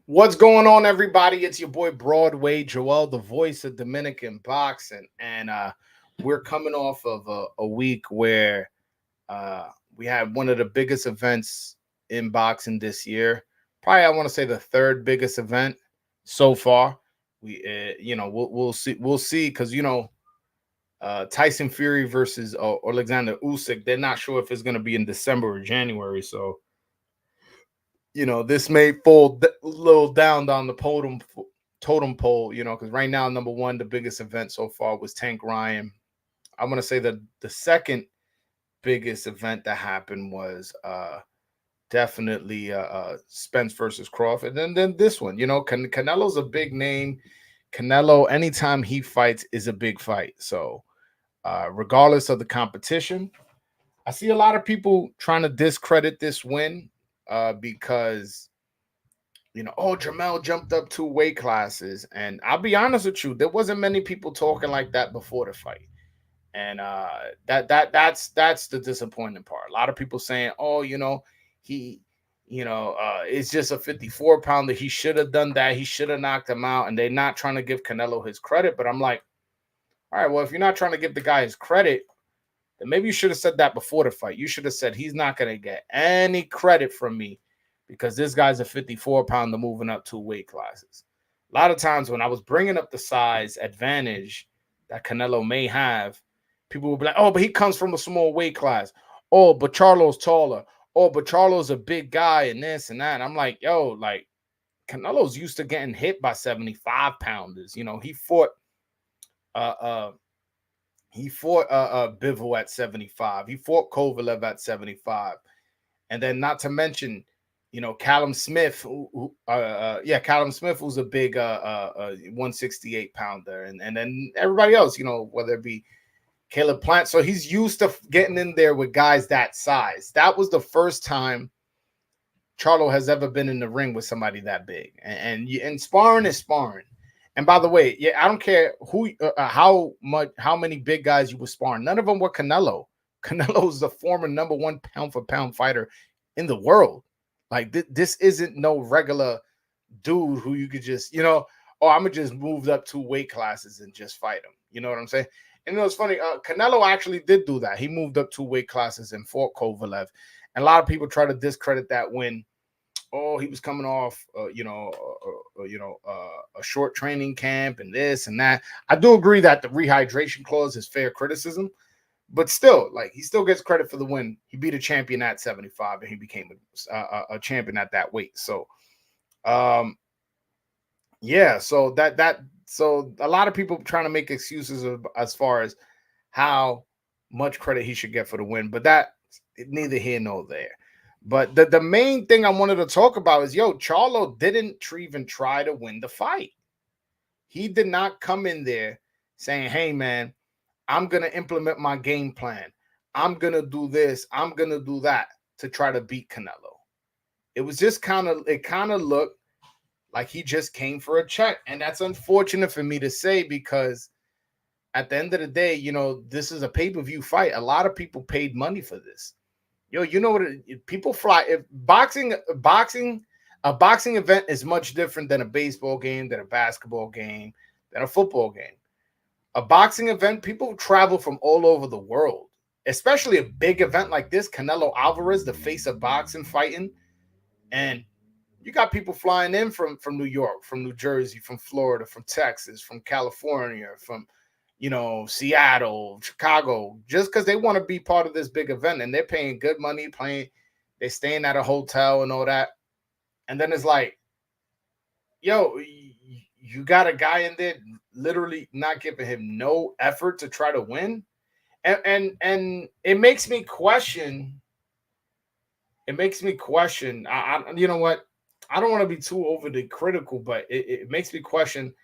What's going on, everybody? It's your boy Broadway Joel, the voice of Dominican boxing, and we're coming off of a week where we had one of the biggest events in boxing this year. Probably, I want to say the third biggest event so far. We'll see, because Tyson Fury versus Alexander Usyk. They're not sure if it's going to be in December or January, so this may fall a little down the totem pole, because right now, number one, the biggest event so far was Tank Ryan. I'm gonna say that the second biggest event that happened was definitely Spence versus Crawford, and then this one, Canelo's a big name. Canelo, anytime he fights, is a big fight. So, regardless of the competition, I see a lot of people trying to discredit this win because oh, Jermell jumped up 2 weight classes. And I'll be honest with you, there wasn't many people talking like that before the fight. And that's the disappointing part. A lot of people saying, oh, he, it's just a 54 pounder. He should have done that. He should have knocked him out. And they're not trying to give Canelo his credit. But I'm like, all right, well, if you're not trying to give the guy his credit, then maybe you should have said that before the fight. You should have said he's not going to get any credit from me because this guy's a 54 pounder moving up 2 weight classes. A lot of times when I was bringing up the size advantage that Canelo may have, people will be like, oh, but he comes from a small weight class. Oh, but Charlo's taller. Oh, but Charlo's a big guy and this and that. And I'm like, yo, like Canelo's used to getting hit by 75 pounders. Uh uh he fought Bivol at 75. He fought Kovalev at 75. And then not to mention, Callum Smith, Callum Smith was a big 168 pounder. And then everybody else, whether it be Caleb Plant. So he's used to getting in there with guys that size. That was the first time Charlo has ever been in the ring with somebody that big. And sparring is sparring. And by the way, yeah, I don't care how many big guys you were sparring. None of them were Canelo. Canelo's the former number one pound for pound fighter in the world. Like this isn't no regular dude who you could just, I'm gonna just move up 2 weight classes and just fight him. You know what I'm saying? And it's funny. Canelo actually did do that. He moved up 2 weight classes and fought Kovalev. And a lot of people try to discredit that win. Oh, he was coming off, a short training camp and this and that. I do agree that the rehydration clause is fair criticism, but still, like he still gets credit for the win. He beat a champion at 75, and he became a champion at that weight. So, yeah. So a lot of people trying to make excuses as far as how much credit he should get for the win, but that neither here nor there. But the main thing I wanted to talk about is, Charlo didn't even try to win the fight. He did not come in there saying, hey, man, I'm going to implement my game plan. I'm going to do this. I'm going to do that to try to beat Canelo. It was just kind of looked like he just came for a check. And that's unfortunate for me to say because at the end of the day, this is a pay-per-view fight. A lot of people paid money for this. You know what? People fly. If a boxing event is much different than a baseball game, than a basketball game, than a football game. A boxing event, people travel from all over the world, especially a big event like this. Canelo Álvarez, the face of boxing, fighting, and you got people flying in from New York, from New Jersey, from Florida, from Texas, from California, from Seattle, Chicago, just because they want to be part of this big event and they're paying good money, they're staying at a hotel and all that. And then it's like, you got a guy in there literally not giving him no effort to try to win. And it makes me question. You know what? I don't want to be too overly critical, but it makes me question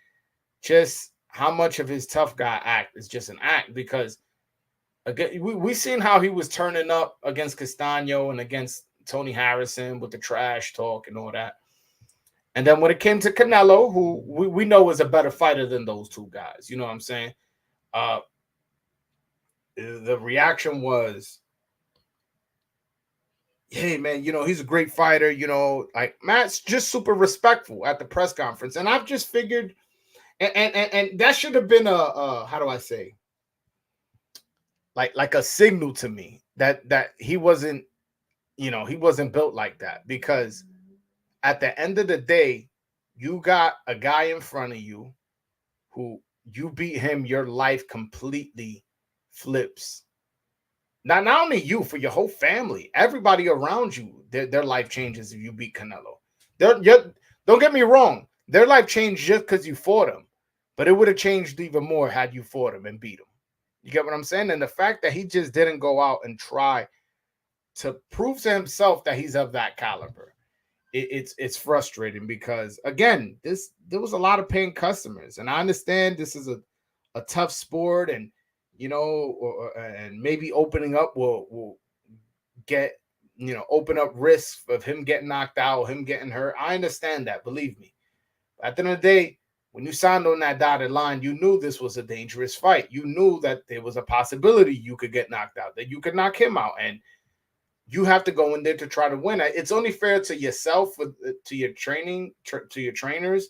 just how much of his tough guy act is just an act, because again, we seen how he was turning up against Castano and against Tony Harrison with the trash talk and all that. And then when it came to Canelo, who we know is a better fighter than those two guys, you know what I'm saying? The reaction was, hey man, he's a great fighter. Like Matt's just super respectful at the press conference, and I've just figured, and that should have been a how do I say, like a signal to me that he wasn't, he wasn't built like that, because at the end of the day, you got a guy in front of you who you beat him, your life completely flips. Not only you, for your whole family, everybody around you, their life changes if you beat Canelo. Don't get me wrong, their life changed just because you fought him, but it would have changed even more had you fought him and beat him. You get what I'm saying? And the fact that he just didn't go out and try to prove to himself that he's of that caliber, it's frustrating, because again, there was a lot of paying customers, and I understand this is a tough sport, and and maybe opening up will get, open up risks of him getting knocked out, him getting hurt. I understand that, believe me. But at the end of the day, when you signed on that dotted line, you knew this was a dangerous fight. You knew that there was a possibility you could get knocked out, that you could knock him out, and you have to go in there to try to win. It's only fair to yourself, to your to your trainers,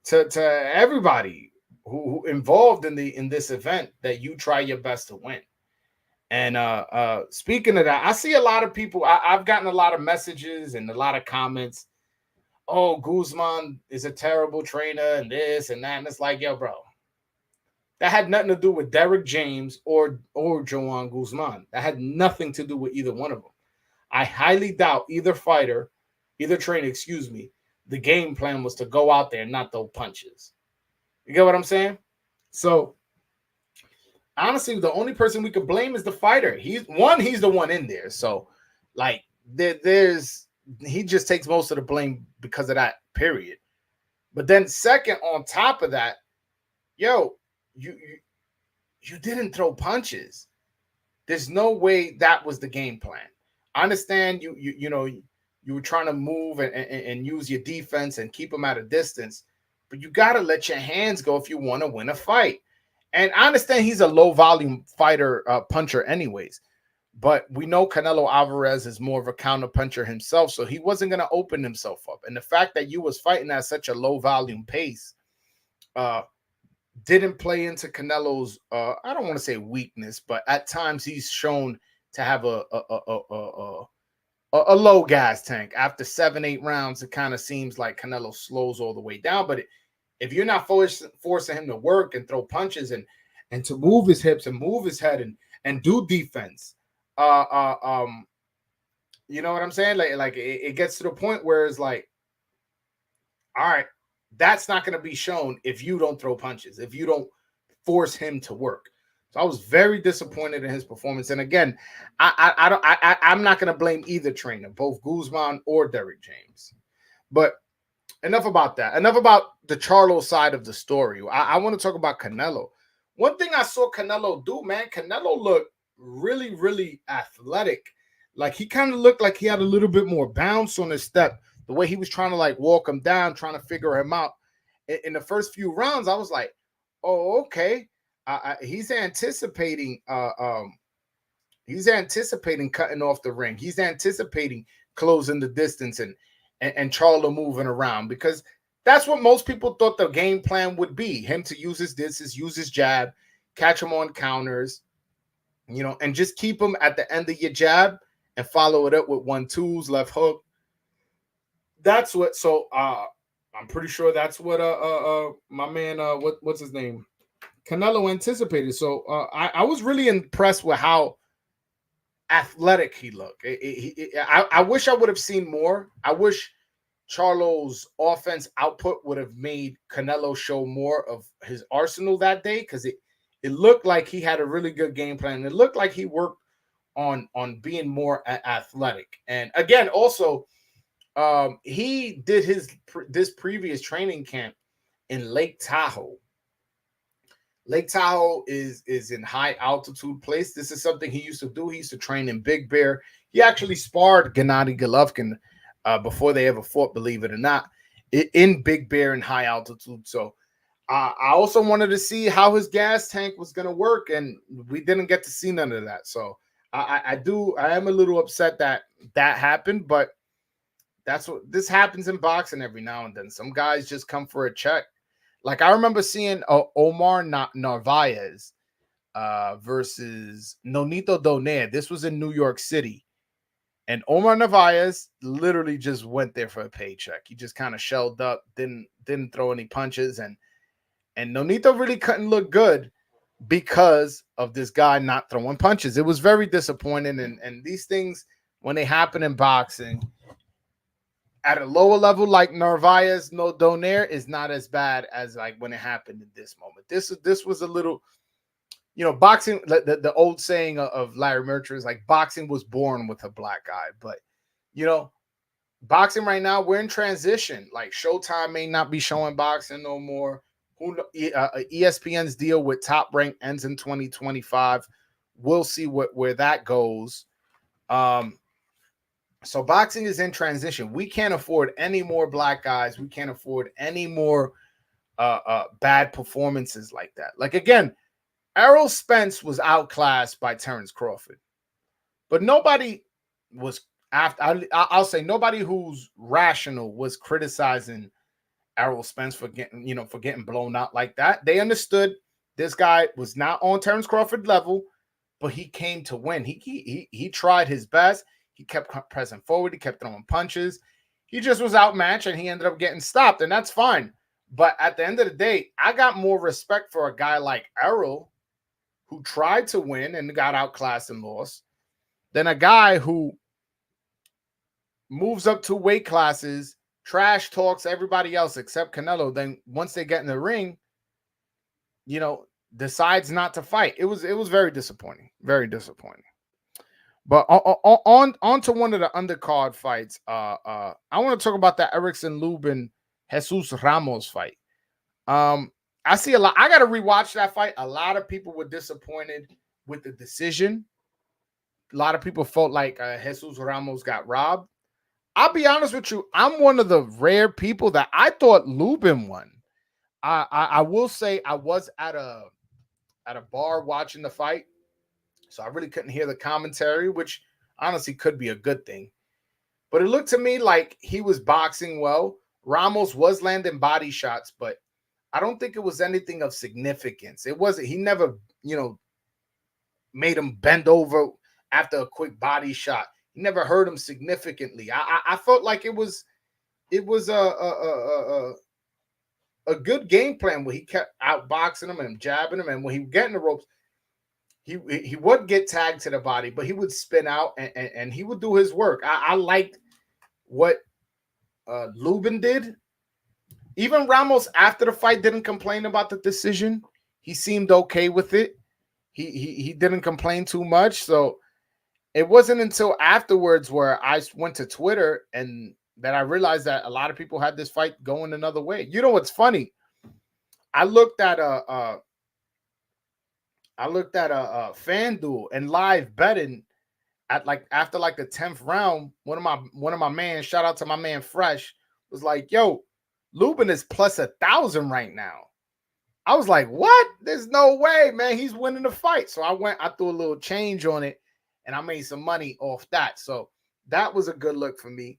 to everybody who involved in this event, that you try your best to win. And speaking of that, I see a lot of people. I've gotten a lot of messages and a lot of comments. Oh, Guzman is a terrible trainer and this and that. And it's like, yo, bro, that had nothing to do with Derek James or Joanne Guzman. That had nothing to do with either one of them. I highly doubt either trainer, the game plan was to go out there and not throw punches. You get what I'm saying? So, honestly, the only person we could blame is the fighter. He's the one in there. So, like, he just takes most of the blame because of that, period. But then second, on top of that, yo, you didn't throw punches. There's no way that was the game plan. I understand you were trying to move and use your defense and keep them at a distance, but you got to let your hands go if you want to win a fight. And I understand he's a low volume fighter, puncher anyways, but we know Canelo Álvarez is more of a counter puncher himself, so he wasn't going to open himself up. And the fact that you was fighting at such a low volume pace didn't play into Canelo's, I don't want to say weakness, but at times he's shown to have a low gas tank. After 7-8 rounds, it kind of seems like Canelo slows all the way down. But if you're not forcing him to work and throw punches and to move his hips and move his head and do defense, you know what I'm saying? Like it gets to the point where it's like, all right, that's not going to be shown if you don't throw punches, if you don't force him to work. So I was very disappointed in his performance. And again, I'm not going to blame either trainer, both Guzman or Derek James. But enough about that. Enough about the Charlo side of the story. I want to talk about Canelo. One thing I saw Canelo do, man, Canelo looked really, really athletic. Like he kind of looked like he had a little bit more bounce on his step. The way he was trying to like walk him down, trying to figure him out. In the first few rounds, I was like, oh, okay. He's anticipating cutting off the ring. He's anticipating closing the distance and Charlo moving around, because that's what most people thought the game plan would be. Him to use his distance, use his jab, catch him on counters, and just keep him at the end of your jab and follow it up with 1-2s, left hook. That's what. So I'm pretty sure that's what my man what's his name, Canelo, anticipated. So I was really impressed with how athletic he looked. I wish I would have seen more. I wish Charlo's offense output would have made Canelo show more of his arsenal that day, because it looked like he had a really good game plan. It looked like he worked on being more athletic. And again, also, he did this previous training camp in Lake Tahoe. Lake Tahoe is in high altitude place. This is something he used to do. He used to train in Big Bear. He actually sparred Gennady Golovkin before they ever fought, believe it or not, in Big Bear in high altitude. So I also wanted to see how his gas tank was going to work, and we didn't get to see none of that. So I am a little upset that happened, but that's what this happens in boxing every now and then. Some guys just come for a check. Like I remember seeing Omar Narvaez versus Nonito Donaire. This was in New York City. And Omar Narvaez literally just went there for a paycheck. He just kind of shelled up, didn't throw any punches, and Nonito really couldn't look good because of this guy not throwing punches. It was very disappointing. And these things, when they happen in boxing, at a lower level like Narvaez, no Donaire is not as bad as like when it happened in this moment. This was a little, boxing, the old saying of Larry Merchant is like boxing was born with a black eye. But, boxing right now, we're in transition. Like Showtime may not be showing boxing no more. ESPN's deal with Top Rank ends in 2025. We'll see where that goes. So boxing is in transition. We can't afford any more black guys. We can't afford any more bad performances like that. Like, again, Errol Spence was outclassed by Terrence Crawford. But nobody was, I'll say nobody who's rational was criticizing Errol Spence for getting blown out like that. They understood this guy was not on Terrence Crawford level, but he came to win. He tried his best. He kept pressing forward. He kept throwing punches. He just was outmatched, and he ended up getting stopped, and that's fine. But at the end of the day, I got more respect for a guy like Errol, who tried to win and got outclassed and lost, than a guy who moves up 2 weight classes, trash talks everybody else except Canelo. Then once they get in the ring, decides not to fight. It was very disappointing. Very disappointing. But on to one of the undercard fights. I want to talk about that Erickson Luben Jesus Ramos fight. I see a lot. I got to rewatch that fight. A lot of people were disappointed with the decision. A lot of people felt like Jesus Ramos got robbed. I'll be honest with you. I'm one of the rare people that I thought Luben won. I will say I was at a bar watching the fight, so I really couldn't hear the commentary, which honestly could be a good thing. But it looked to me like he was boxing well. Ramos was landing body shots, but I don't think it was anything of significance. It wasn't. He never, made him bend over after a quick body shot. He never hurt him significantly. I felt like it was a good game plan where he kept outboxing him and jabbing him, and when he would get in the ropes, he would get tagged to the body, but he would spin out and he would do his work. I liked what Luben did. Even Ramos after the fight didn't complain about the decision. He seemed okay with it. He didn't complain too much. So it wasn't until afterwards where I went to Twitter and that I realized that a lot of people had this fight going another way. You know what's funny? I looked at FanDuel and live betting at after the 10th round. One of my man, shout out to my man Fresh, was like, "Yo, Luben is plus 1,000 right now." I was like, "What? There's no way, man. He's winning the fight." So I threw a little change on it, and I made some money off that. So that was a good look for me,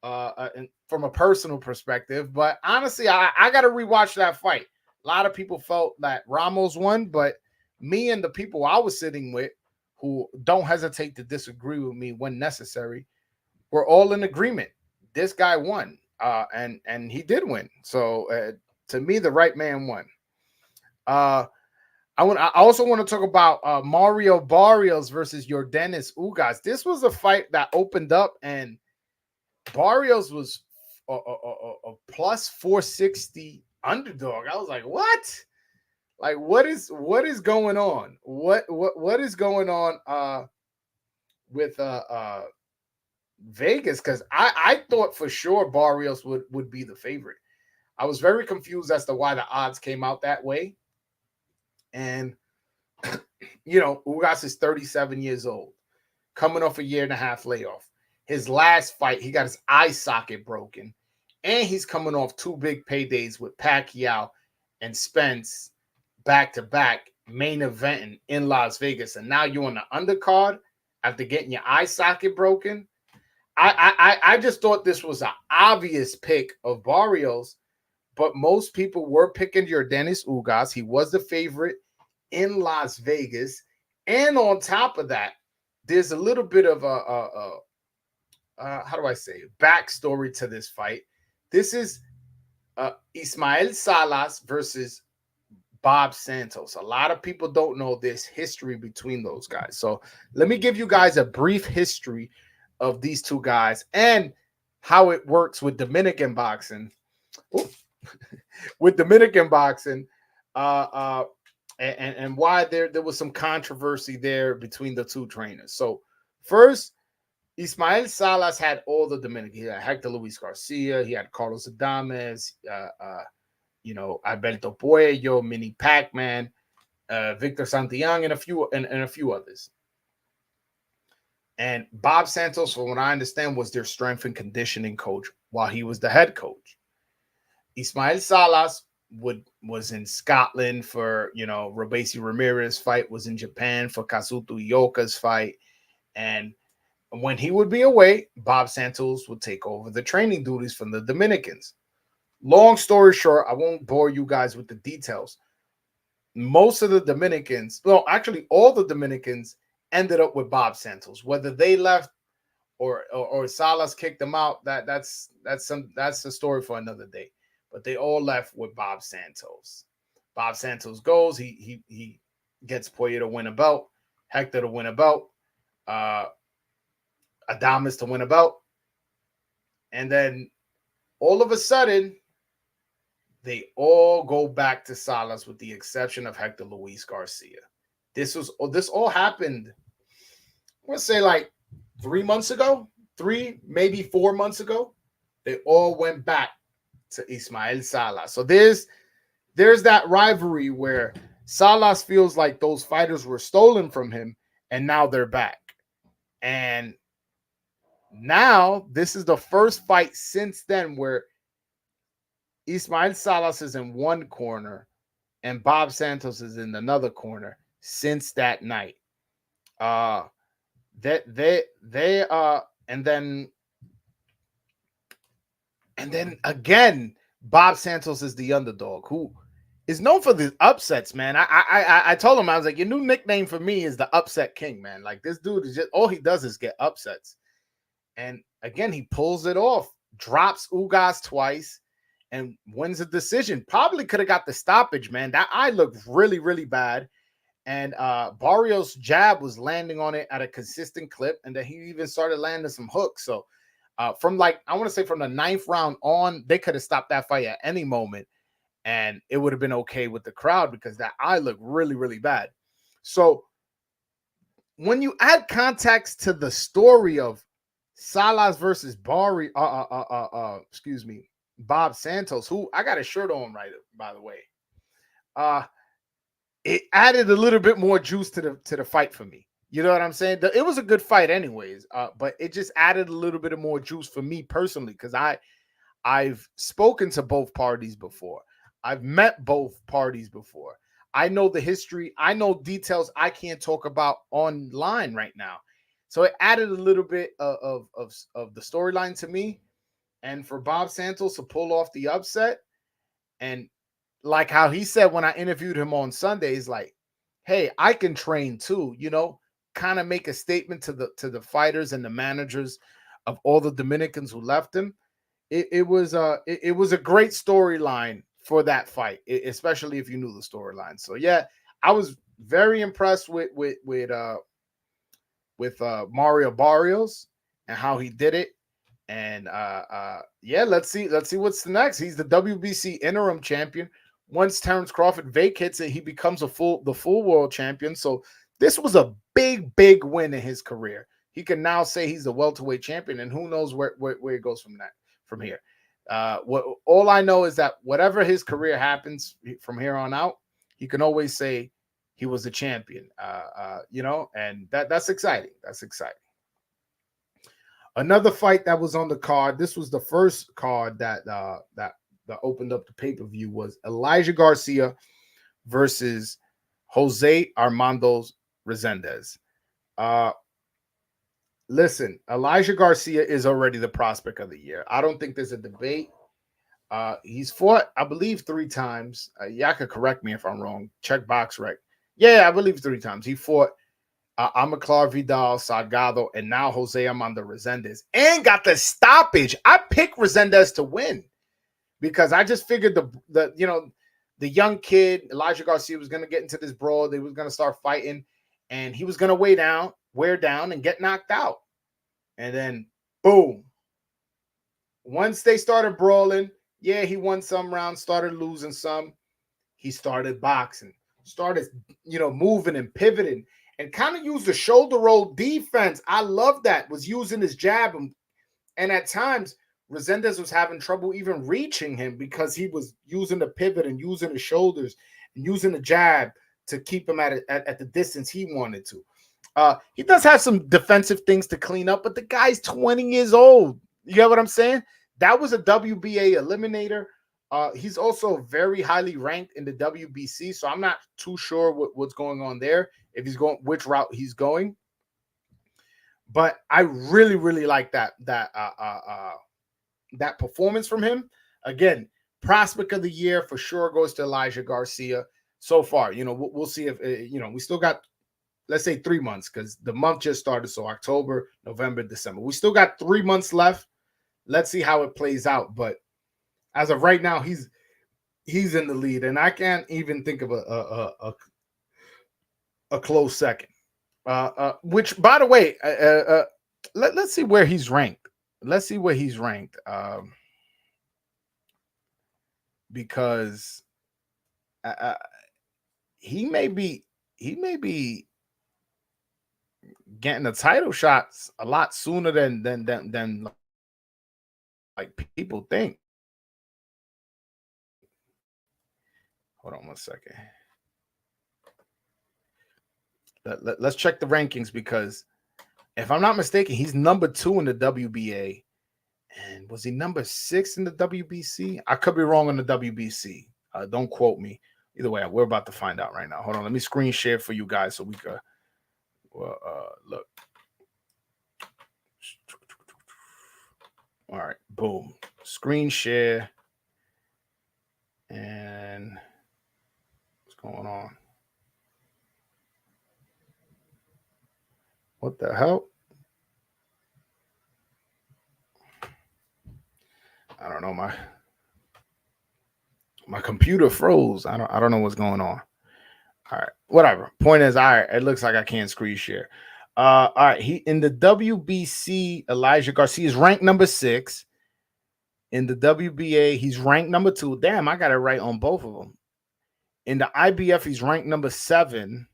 and from a personal perspective. But honestly, I got to rewatch that fight. A lot of people felt that Ramos won, but me and the people I was sitting with, who don't hesitate to disagree with me when necessary, were all in agreement. This guy won, and he did win. So to me, the right man won. I also want to talk about Mario Barrios versus Yordenis Ugas. This was a fight that opened up, and Barrios was a plus 460 underdog. I was like, what? Like, what is going on? What is going on with Vegas? Because I thought for sure Barrios would be the favorite. I was very confused as to why the odds came out that way. And Ugas is 37 years old, coming off a 1.5 year layoff. His last fight, he got his eye socket broken, and he's coming off 2 big paydays with Pacquiao and Spence back-to-back main eventing in Las Vegas. And now you're on the undercard after getting your eye socket broken. I just thought this was an obvious pick of Barrios, but most people were picking Yordenis Ugas. He was the favorite in Las Vegas. And on top of that, there's a little bit of how do I say it? Backstory to this fight. This is Ismael Salas versus Bob Santos. A lot of people don't know this history between those guys. So let me give you guys a brief history of these two guys and how it works with Dominican boxing. With Dominican boxing, and why there was some controversy there between the two trainers. So first, Ismael Salas had all the Dominican. He had Hector Luis Garcia. He had Carlos Adames, Alberto Puello, Mini Pac-Man, Victor Santillán, and a few others. And Bob Santos, from what I understand, was their strength and conditioning coach while he was the head coach. Ismael Salas was in Scotland for, Robesi Ramirez fight, was in Japan for Kazuto Ioka's fight. And when he would be away, Bob Santos would take over the training duties from the Dominicans. Long story short, I won't bore you guys with the details. Most of the Dominicans, well, actually all the Dominicans ended up with Bob Santos. Whether they left or Salas kicked them out, that's a story for another day. But they all left with Bob Santos. Bob Santos goes, he gets Puello to win a belt, Hector to win a belt, Adames to win a belt. And then all of a sudden, they all go back to Salas with the exception of Hector Luis Garcia. This all happened, let's say like 3 months ago, 3, maybe 4 months ago. They all went back to Ismael Salas. So there's that rivalry where Salas feels like those fighters were stolen from him and now they're back. And now this is the first fight since then where Ismael Salas is in one corner and Bob Santos is in another corner since that night. And then again, Bob Santos is the underdog who is known for the upsets, man. I told him, I was like, your new nickname for me is the upset king, man. Like, this dude is just, all he does is get upsets. And again, he pulls it off, drops Ugas twice and wins a decision. Probably could have got the stoppage, man. That eye looked really, really bad. And Barrios' jab was landing on it at a consistent clip. And then he even started landing some hooks. So from the 9th round on, they could have stopped that fight at any moment. And it would have been okay with the crowd because that eye looked really, really bad. So when you add context to the story of Salas versus Bob Santos, who I got a shirt on right, by the way. It added a little bit more juice to the fight for me. You know what I'm saying? It was a good fight anyways, but it just added a little bit of more juice for me personally because I've spoken to both parties before. I've met both parties before. I know the history. I know details I can't talk about online right now. So it added a little bit of the storyline to me. And for Bob Santos to pull off the upset, and like how he said when I interviewed him on Sunday, he's like, hey, I can train too, kind of make a statement to the fighters and the managers of all the Dominicans who left him. It was a great storyline for that fight, especially if you knew the storyline. So yeah, I was very impressed with Mario Barrios and how he did it. And let's see what's the next. He's the WBC interim champion. Once Terrence Crawford vacates it, he becomes the full world champion. So this was a big win in his career. He can now say he's the welterweight champion, and who knows where it goes from here. All I know is that whatever his career happens from here on out, he can always say he was a champion. And that's exciting. That's exciting. Another fight that was on the card. This was the first card that opened up the pay-per-view, was Elijah Garcia versus Jose Armando Resendez. Listen, Elijah Garcia is already the prospect of the year. I don't think there's a debate. He's fought, I believe, 3 times. Y'all could correct me if I'm wrong. Check box right. Yeah, I believe 3 times. He fought Amaclar Vidal, Salgado, and now Jose Amanda Resendez, and got the stoppage. I picked Resendez to win because I just figured the young kid Elijah Garcia was going to get into this brawl. They was going to start fighting, and he was going to wear down, and get knocked out. And then, boom. Once they started brawling, yeah, he won some rounds, started losing some. He started boxing, started, moving and pivoting, and kind of used the shoulder roll defense. I love that. Was using his jab, and at times Resendez was having trouble even reaching him because he was using the pivot and using the shoulders and using the jab to keep him at the distance he wanted to. He does have some defensive things to clean up, but the guy's 20 years old. You get what I'm saying? That was a WBA eliminator. He's also very highly ranked in the WBC, so I'm not too sure what's going on there, if he's going, which route he's going. But I really, really like that performance from him. Again, prospect of the year for sure goes to Elijah Garcia. So far, we'll see if we still got, let's say, 3 months, because the month just started. So October, November, December. We still got 3 months left. Let's see how it plays out. But as of right now, he's in the lead, and I can't even think of a close second. Which, by the way, let's see where he's ranked. Let's see where he's ranked. Because he may be getting the title shots a lot sooner than like people think. Hold on 1 second. Let's check the rankings, because if I'm not mistaken, he's number 2 in the WBA. And was he number 6 in the WBC? I could be wrong on the WBC. Don't quote me. Either way, we're about to find out right now. Hold on. Let me screen share for you guys so we could look. All right. Boom. Screen share. And what's going on? What the hell? I don't know. My computer froze. I don't know what's going on. All right. Whatever. Point is, all right, it looks like I can't screen share. All right. He in the WBC, Elijah Garcia is ranked number 6. In the WBA, he's ranked number 2. Damn, I got it right on both of them. In the IBF, he's ranked number 7.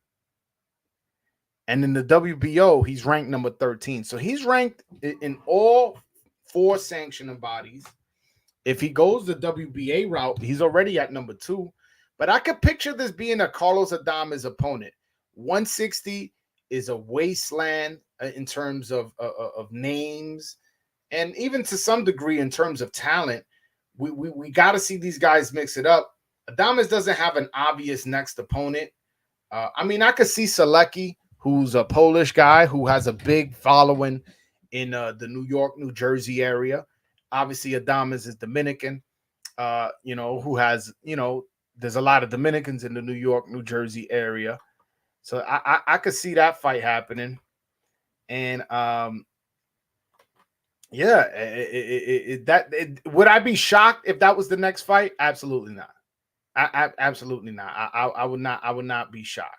And in the WBO, he's ranked number 13. So he's ranked in all 4 sanctioning bodies. If he goes the WBA route, he's already at number 2. But I could picture this being a Carlos Adames opponent. 160 is a wasteland in terms of names, and even to some degree in terms of talent. We got to see these guys mix it up. Adames doesn't have an obvious next opponent. I mean, I could see Selecki, who's a Polish guy who has a big following in the New York, New Jersey area. Obviously, Adames is Dominican, who has, there's a lot of Dominicans in the New York, New Jersey area. So I could see that fight happening. And would I be shocked if that was the next fight? Absolutely not. Absolutely not. I would not be shocked.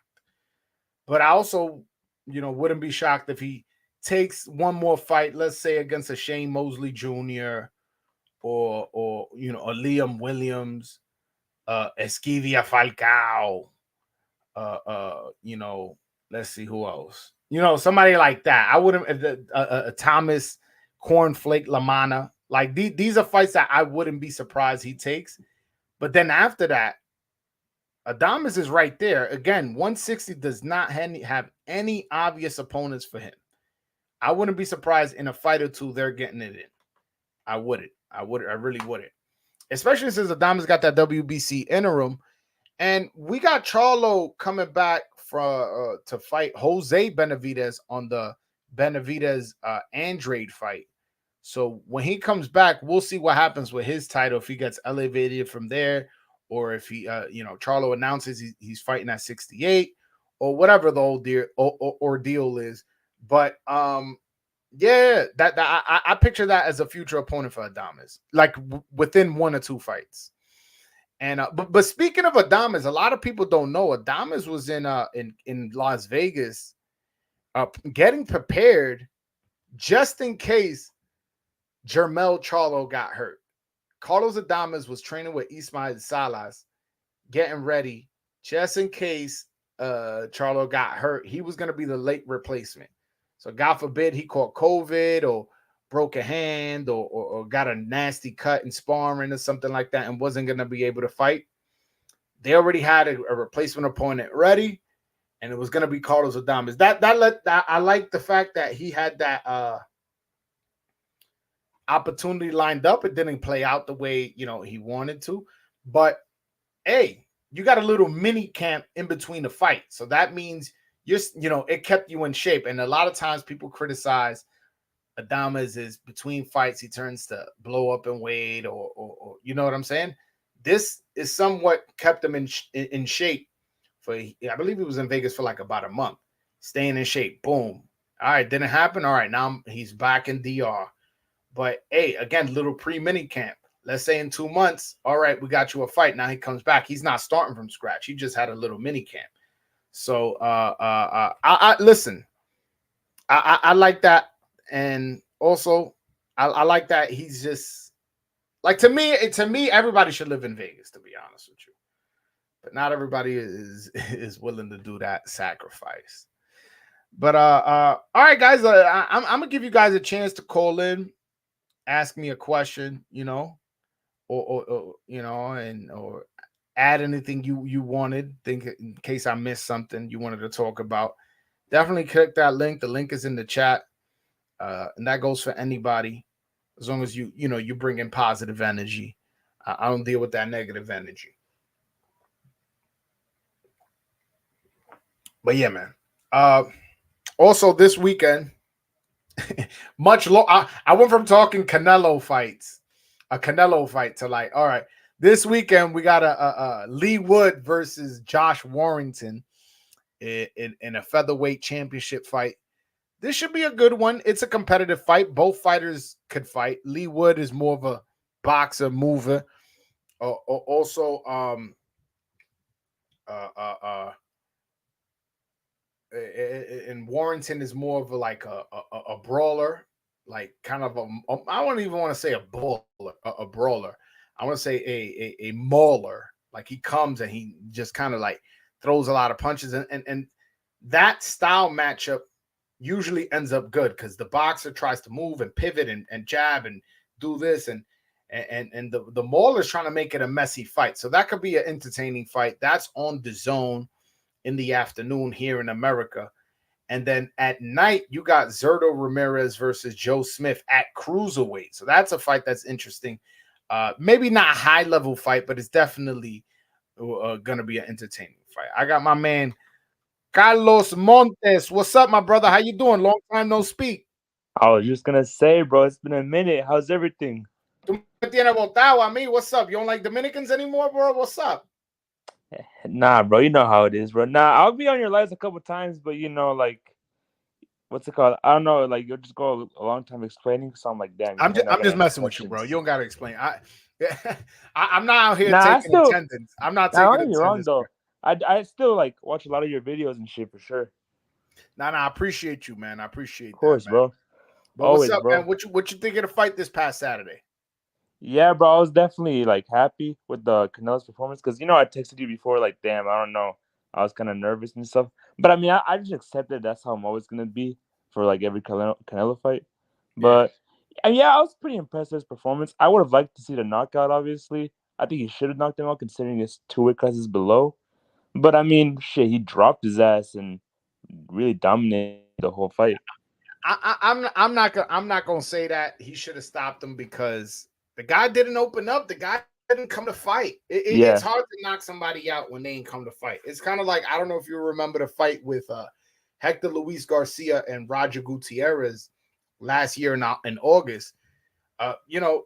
But I also, wouldn't be shocked if he takes one more fight, let's say against a Shane Mosley Jr. or Liam Williams, Esquivia Falcao, let's see who else. Somebody like that. I wouldn't Thomas Cornflake Lamana. Like these are fights that I wouldn't be surprised he takes. But then after that, Adames is right there. Again, 160 does not have any obvious opponents for him. I wouldn't be surprised in a fight or two they're getting it in. I wouldn't. I really wouldn't. Especially since Adames got that WBC interim. And we got Charlo coming back to fight Jose Benavidez on the Benavidez Andrade fight. So when he comes back, we'll see what happens with his title, if he gets elevated from there, or if he, Charlo announces he's fighting at 68, or whatever the old ordeal is. But yeah, I picture that as a future opponent for Adames, like within 1 or 2 fights. And but speaking of Adames, a lot of people don't know Adames was in Las Vegas, getting prepared just in case Jermell Charlo got hurt. Carlos Adames was training with Ismael Salas, getting ready just in case Charlo got hurt. He was going to be the late replacement. So God forbid he caught COVID or broke a hand or got a nasty cut in sparring or something like that and wasn't going to be able to fight. They already had a replacement opponent ready, and it was going to be Carlos Adames. I like the fact that he had that opportunity lined up. It didn't play out the way he wanted to, but hey, you got a little mini camp in between the fight, so that means it kept you in shape. And a lot of times people criticize Adames is between fights he turns to blow up in weight or you know what I'm saying. This is somewhat kept him in shape for, I believe he was in Vegas for like about a month, staying in shape. Boom. All right, didn't happen. All right, now he's back in DR. But hey, again, little pre-mini camp. Let's say in 2 months, all right, we got you a fight. Now he comes back. He's not starting from scratch. He just had a little mini camp. So I listen. I like that, and also I like that he's just like, to me, everybody should live in Vegas, to be honest with you. But not everybody is willing to do that sacrifice. But all right, guys, I'm gonna give you guys a chance to call in, ask me a question, or add anything you wanted, think in case I missed something you wanted to talk about. Definitely click that link. The link is in the chat, and that goes for anybody, as long as you bring in positive energy. I don't deal with that negative energy. But yeah, man. Also this weekend, I went from talking Canelo fights, a Canelo fight, to like, all right, this weekend we got a Lee Wood versus Josh Warrington in a featherweight championship fight. This should be a good one. It's a competitive fight. Both fighters could fight. Lee Wood is more of a boxer, mover. Also, and Warrington is more of a brawler, like kind of I don't even want to say a brawler. I want to say a mauler. Like he comes and he just kind of like throws a lot of punches, and that style matchup usually ends up good because the boxer tries to move and pivot and jab and do this, and the mauler's trying to make it a messy fight. So that could be an entertaining fight. That's on DAZN in the afternoon here in America. And then at night, you got Zurdo Ramirez versus Joe Smith at cruiserweight. So that's a fight that's interesting. Maybe not a high-level fight, but it's definitely going to be an entertaining fight. I got my man Carlos Montes. What's up, my brother? How you doing? Long time no speak. I was just going to say, bro, it's been a minute. How's everything? Tú me tienes botado a mí. What's up? You don't like Dominicans anymore, bro? What's up? Nah, bro, you know how it is, bro. Nah, I'll be on your lives a couple times, but like, what's it called? I don't know. Like, you'll just go a long time explaining. So I'm like, damn. I'm just messing with you, bro. You don't gotta explain. I'm not out here taking attendance. I'm not taking attendance. You're wrong though. I still like watch a lot of your videos and shit for sure. Nah, I appreciate you, man. I appreciate of course, that, bro. But always, what's up, bro, man? What you think of the fight this past Saturday? Yeah, bro, I was definitely like happy with the Canelo's performance because I texted you before, like, damn, I don't know, I was kind of nervous and stuff. But I mean, I just accepted that's how I'm always gonna be for like every Canelo fight. But yeah, I was pretty impressed with his performance. I would have liked to see the knockout. Obviously, I think he should have knocked him out considering his 2 weight classes below. But I mean, shit, he dropped his ass and really dominated the whole fight. I'm not gonna say that he should have stopped him because the guy didn't open up. The guy didn't come to fight. It's hard to knock somebody out when they ain't come to fight. It's kind of like, I don't know if you remember the fight with Hector Luis Garcia and Roger Gutierrez last year in August. You know,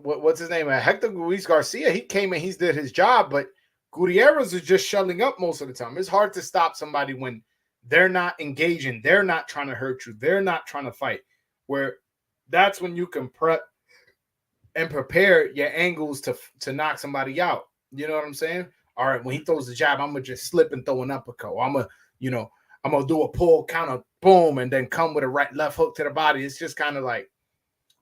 what's his name? Hector Luis Garcia, he came and he did his job, but Gutierrez is just shelling up most of the time. It's hard to stop somebody when they're not engaging, they're not trying to hurt you, they're not trying to fight. Where that's when you can prep and prepare your angles to knock somebody out. You know what I'm saying? All right, when he throws the jab, I'm gonna just slip and throw an uppercut. I'm gonna do a pull counter, boom, and then come with a right left hook to the body. It's just kind of like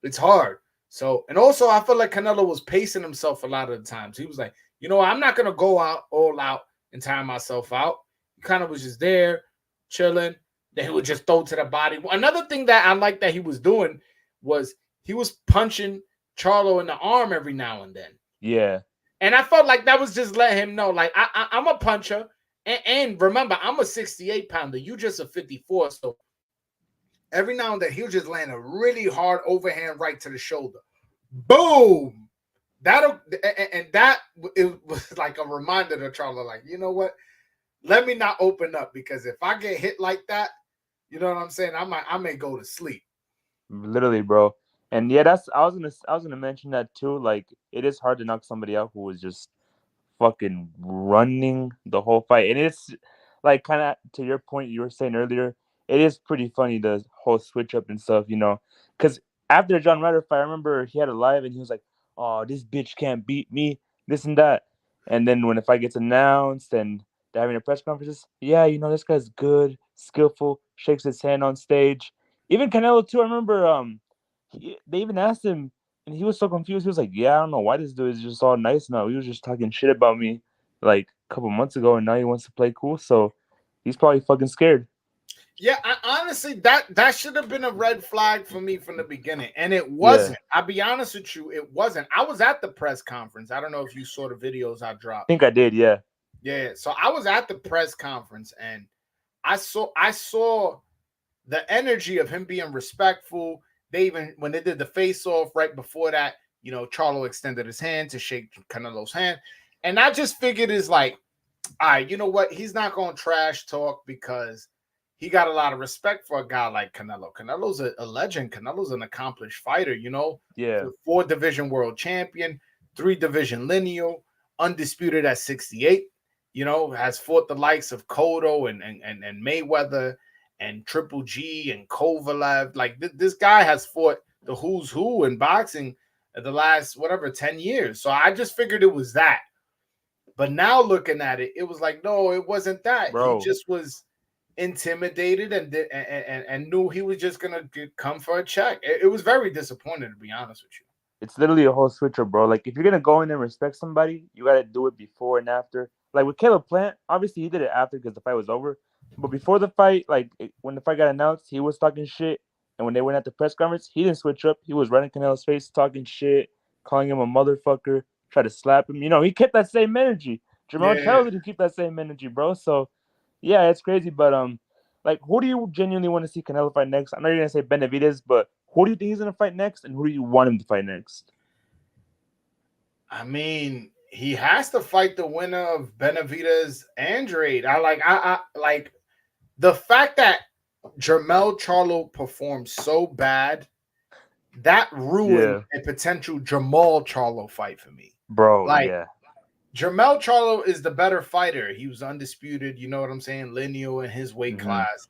it's hard. So, and also I feel like Canelo was pacing himself a lot of the times. He was like, I'm not gonna go out all out and tire myself out. He kind of was just there, chilling. Then he would just throw to the body. Another thing that I like that he was doing was he was punching Charlo in the arm every now and then. Yeah. And I felt like that was just letting him know, like, I'm a puncher. And remember, I'm a 68-pounder. You just a 54. So every now and then, he'll just land a really hard overhand right to the shoulder. Boom! That it was like a reminder to Charlo, like, you know what? Let me not open up, because if I get hit like that, you know what I'm saying? I may go to sleep. Literally, bro. And yeah, I was gonna mention that too. Like, it is hard to knock somebody out who was just fucking running the whole fight. And it's like, kind of to your point you were saying earlier, it is pretty funny, the whole switch up and stuff, because after the John Ryder fight, I remember he had a live and he was like, "Oh, this bitch can't beat me, this and that." And then when the fight gets announced and they're having a press conferences, yeah, this guy's good, skillful, shakes his hand on stage. Even Canelo too. I remember they even asked him, and he was so confused. He was like, "Yeah, I don't know why this dude is just all nice now. He was just talking shit about me like a couple months ago, and now he wants to play cool. So he's probably fucking scared." Yeah, honestly, that should have been a red flag for me from the beginning, and it wasn't. Yeah. I'll be honest with you, it wasn't. I was at the press conference. I don't know if you saw the videos I dropped. I think I did, yeah. Yeah, so I was at the press conference, and I saw the energy of him being respectful. They even, when they did the face-off right before that, Charlo extended his hand to shake Canelo's hand, and I just figured it's like, all right, you know what? He's not going to trash talk, because he got a lot of respect for a guy like Canelo. Canelo's a legend. Canelo's an accomplished fighter, Yeah. 4-division world champion, 3-division lineal, undisputed at 68, has fought the likes of Cotto and Mayweather and Triple G and Kovalev. Like, this guy has fought the who's who in boxing the last, 10 years. So I just figured it was that. But now looking at it, it was like, no, it wasn't that. Bro. He just was intimidated and knew he was just gonna come for a check. It was very disappointing, to be honest with you. It's literally a whole switcher, bro. Like, if you're gonna go in and respect somebody, you gotta do it before and after. Like with Caleb Plant, obviously he did it after because the fight was over. But before the fight, like when the fight got announced, he was talking shit. And when they went at the press conference, he didn't switch up. He was right in Canelo's face, talking shit, calling him a motherfucker, try to slap him. He kept that same energy. Jermell Charlo didn't keep that same energy, bro. So yeah, it's crazy. But like, who do you genuinely want to see Canelo fight next? I know you're gonna say Benavidez, but who do you think he's gonna fight next, and who do you want him to fight next? I mean, he has to fight the winner of Benavidez Andrade. I like the fact that Jermell Charlo performed so bad that ruined a potential Jermall Charlo fight for me, bro. Yeah. Jermell Charlo is the better fighter. He was undisputed, you know what I'm saying, lineal in his weight class.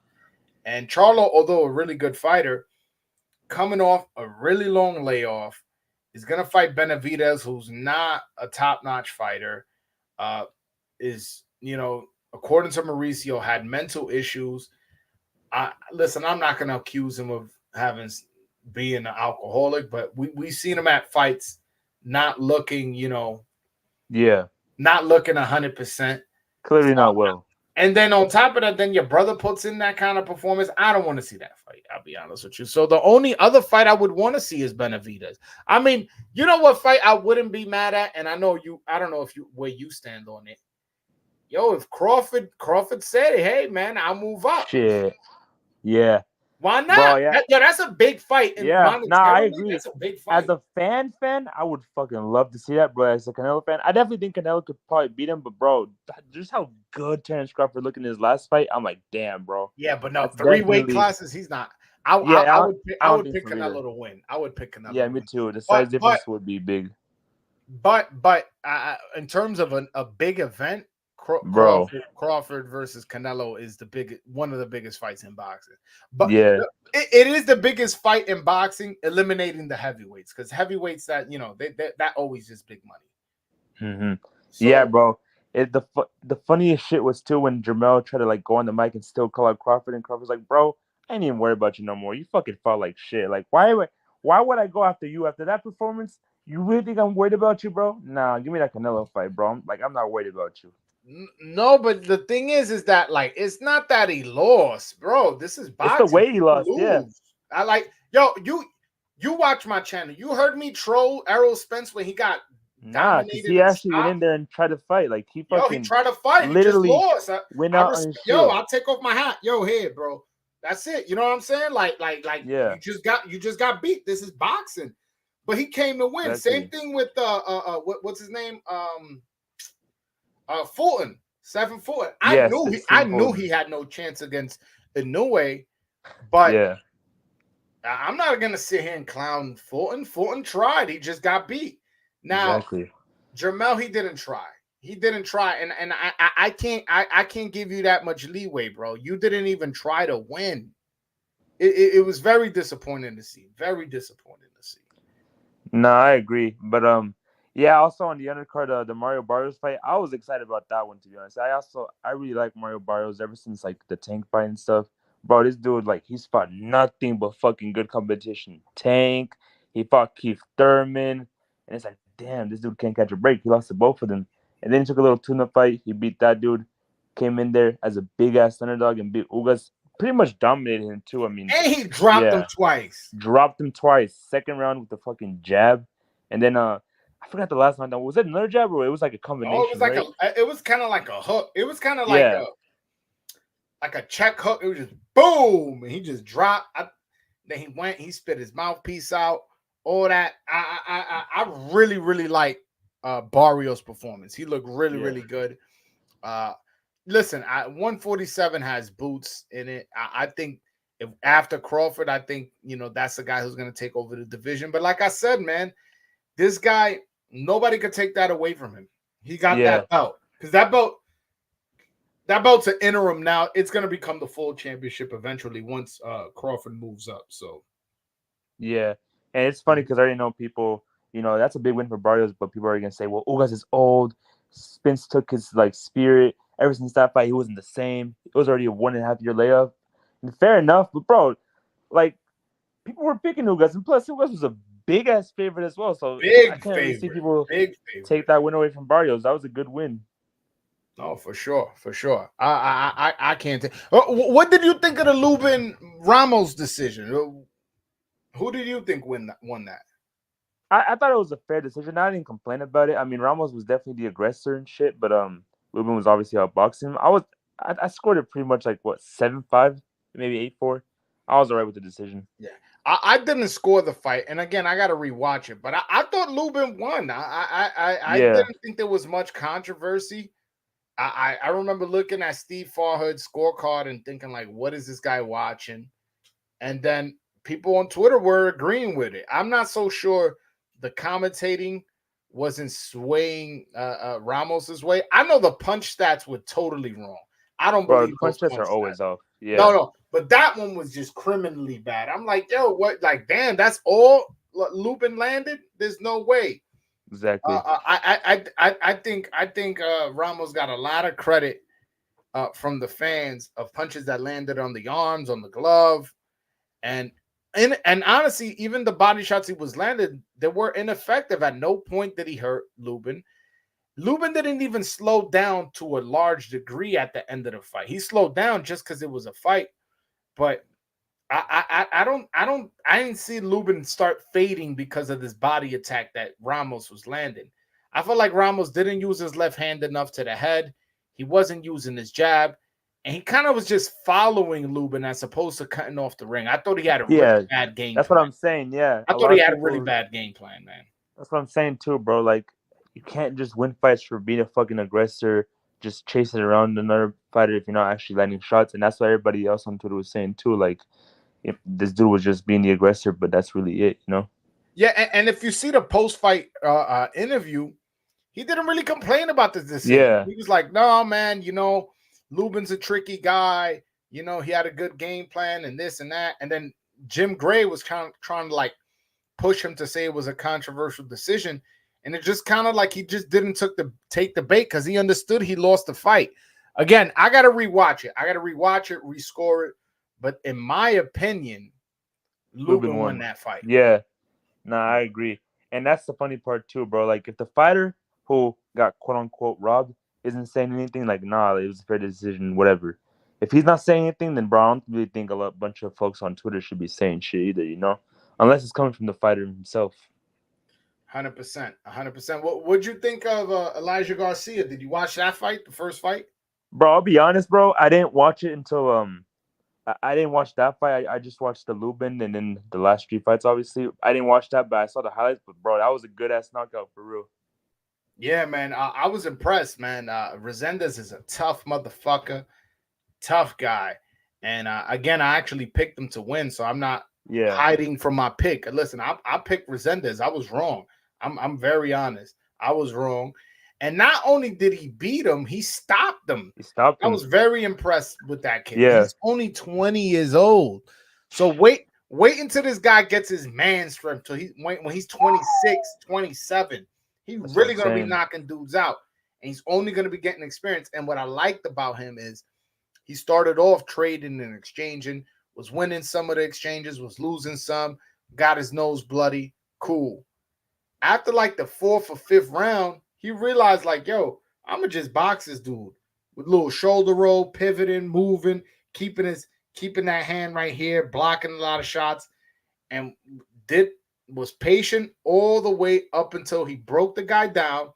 And Charlo, although a really good fighter, coming off a really long layoff, is going to fight Benavidez, who's not a top-notch fighter, is, according to Mauricio, had mental issues. Listen, I'm not going to accuse him of being an alcoholic, but we've seen him at fights not looking, not looking 100%. Clearly not well. And then on top of that, then your brother puts in that kind of performance. I don't want to see that fight. I'll be honest with you. So the only other fight I would want to see is Benavidez. I mean, you know what fight I wouldn't be mad at? And I don't know where you stand on it. Yo, if Crawford said, hey man, I'll move up. Shit. Yeah. Why Bro, not? yeah. That's a big fight. And Yeah, nah, I monetarily, agree. that's a big As fight. a fan, I would fucking love to see that, bro. As a Canelo fan, I definitely think Canelo could probably beat him. But bro, just how good Terence Crawford looked in his last fight, I'm like, damn, bro. Yeah, but no, That's 3 weight definitely classes, he's not. I, I, yeah. I would pick, I I don't would think pick so either. Canelo to win. I would pick Canelo Yeah, to me win. too. The size But difference would be big, but in terms of a big event, bro. Crawford versus Canelo is one of the biggest fights in boxing. But Yeah, it is the biggest fight in boxing, eliminating the heavyweights, because heavyweights that always just big money. hmm yeah, So bro. The funniest shit was too when Jermell tried to like go on the mic and still call out Crawford, and Crawford's like, bro, I ain't even worried about you no more. You fucking fought like shit. Like, why would I go after you after that performance? You really think I'm worried about you, bro? Nah, give me that Canelo fight, bro. I'm not worried about you. no, but the thing is that like it's not that he lost, bro. This is It's the boxing. way he lost, yeah. Lose. I like you watch my channel. You heard me troll Errol Spence when he got Nah, because dominated he and actually went stopped. in there and tried to fight. Like he Yo, he fucking tried to fight. He just literally lost. went I out on his respect. Yo, shield. I'll take off my hat. Yo, here, bro. That's it. You know what I'm saying? Like Yeah, you just got beat. This is boxing. But he came to win. exactly. Same thing with what's his name? Fulton. 7-4. Yeah, I knew he had no chance against Inoue, but yeah, I'm not gonna sit here and clown Fulton. Fulton tried. He just got beat. Now, exactly. Jermell, he didn't try. He didn't try, and I can't give you that much leeway, bro. You didn't even try to win. It was very disappointing to see. Very disappointing to see. No, I agree. But yeah, also on the undercard, the Mario Barrios fight, I was excited about that one, to be honest. I really like Mario Barrios ever since like the Tank fight and stuff. Bro, this dude, like, he's fought nothing but fucking good competition. Tank, he fought Keith Thurman, and it's like, damn, this dude can't catch a break. He lost to both of them. And then he took a little tuna fight. He beat that dude, came in there as a big ass underdog and beat Ugas. Pretty much dominated him too. I mean, And he dropped him yeah, twice. dropped him twice. Second round with the fucking jab, and then I forgot the last round. Was it another jab or it was like a Oh, it was combination, like right? it was kind of like a hook. It was kind of Yeah, like a check hook. It was just boom, and he just dropped. Then he spit his mouthpiece out. All that. I really like Barrios' performance. He looked really good. Listen, 147 has boots in it. I think if after Crawford, I think that's the guy who's going to take over the division. But like I said, man, this guy, nobody could take that away from him. He got yeah, that belt because that belt's an interim now. It's going to become the full championship eventually once Crawford moves up. So yeah. And it's funny because I already know people. That's a big win for Barrios, but people are gonna say, "Well, Ugas is old. Spence took his like spirit. Ever since that fight, he wasn't the same. It was already a 1.5 year layoff." And fair enough, but bro, like people were picking Ugas, and plus Ugas was a big ass favorite as well. So I big can't really see favorite, people big favorite. take that win away from Barrios. That was a good win. Oh, for sure, for sure. I can't. What did you think of the Luben Ramos decision? Who did you think won that? I thought it was a fair decision. I didn't complain about it. I mean, Ramos was definitely the aggressor and shit, but Luben was obviously outboxing him. I scored it pretty much like what 7-5, maybe 8-4. I was alright with the decision. Yeah, I didn't score the fight, and again, I got to rewatch it. But I thought Luben won. I Yeah, didn't think there was much controversy. I remember looking at Steve Farhood's scorecard and thinking like, what is this guy watching? And then people on Twitter were agreeing with it. I'm not so sure the commentating wasn't swaying Ramos's way. I know the punch stats were totally wrong. I don't bro, the believe punch those tests punch are stats. always off. Yeah, No, but that one was just criminally bad. I'm like, yo, what? Like, damn, that's all Lupin landed. There's no way. exactly. I think Ramos got a lot of credit from the fans of punches that landed on the arms, on the glove, and honestly, even the body shots he was landed, they were ineffective. At no point did he hurt Lubin. Lubin didn't even slow down to a large degree at the end of the fight. He slowed down just because it was a fight, but I didn't see Lubin start fading because of this body attack that Ramos was landing. I felt like Ramos didn't use his left hand enough to the head. He wasn't using his jab. and he kind of was just following Luben as opposed to cutting off the ring. I thought he had a really Yeah, bad game that's plan. what I'm saying. Yeah, I a thought lot he of had a really people. bad game plan, man. That's what I'm saying too, bro. Like, you can't just win fights for being a fucking aggressor, just chasing around another fighter if you're not actually landing shots. And that's what everybody else on Twitter was saying too. Like, if this dude was just being the aggressor, but that's really it, you know? Yeah, and if you see the post-fight interview, he didn't really complain about the decision. Yeah. He was like, no, man, Luben's a tricky guy. He had a good game plan and this and that. And then Jim Gray was kind of trying to like push him to say it was a controversial decision. And it just kind of like he just didn't take the bait because he understood he lost the fight. Again, I got to rewatch it. Rescore it. But in my opinion, Luben won that fight. Yeah. Nah, I agree. And that's the funny part too, bro. Like, if the fighter who got quote unquote robbed isn't saying anything, like, nah, it was a fair decision, whatever. If he's not saying anything, then bro, I don't really think bunch of folks on Twitter should be saying shit either, you know? Unless it's coming from the fighter himself. 100%. 100%. What'd you think of Elijah Garcia? Did you watch that fight, the first fight? Bro, I'll be honest, bro. I didn't watch it until I didn't watch that fight. I just watched the Luben and then the last 3 fights, obviously. I didn't watch that, but I saw the highlights. But, bro, that was a good-ass knockout for real. Yeah, man. I was impressed, man. Resendez is a tough motherfucker. Tough guy. And, again, I actually picked him to win, so I'm not hiding from my pick. Listen, I picked Resendez. I was wrong. I'm very honest. I was wrong. And not only did he beat him, he stopped him. I was very impressed with that kid. Yeah. He's only 20 years old. So wait until this guy gets his man strength. So when he's 26, 27, he's really going to be knocking dudes out. And he's only going to be getting experience. And what I liked about him is he started off trading and exchanging, was winning some of the exchanges, was losing some, got his nose bloody. Cool. After like the 4th or 5th round, he realized like, yo, I'm going to just box this dude with a little shoulder roll, pivoting, moving, keeping that hand right here, blocking a lot of shots, and was patient all the way up until he broke the guy down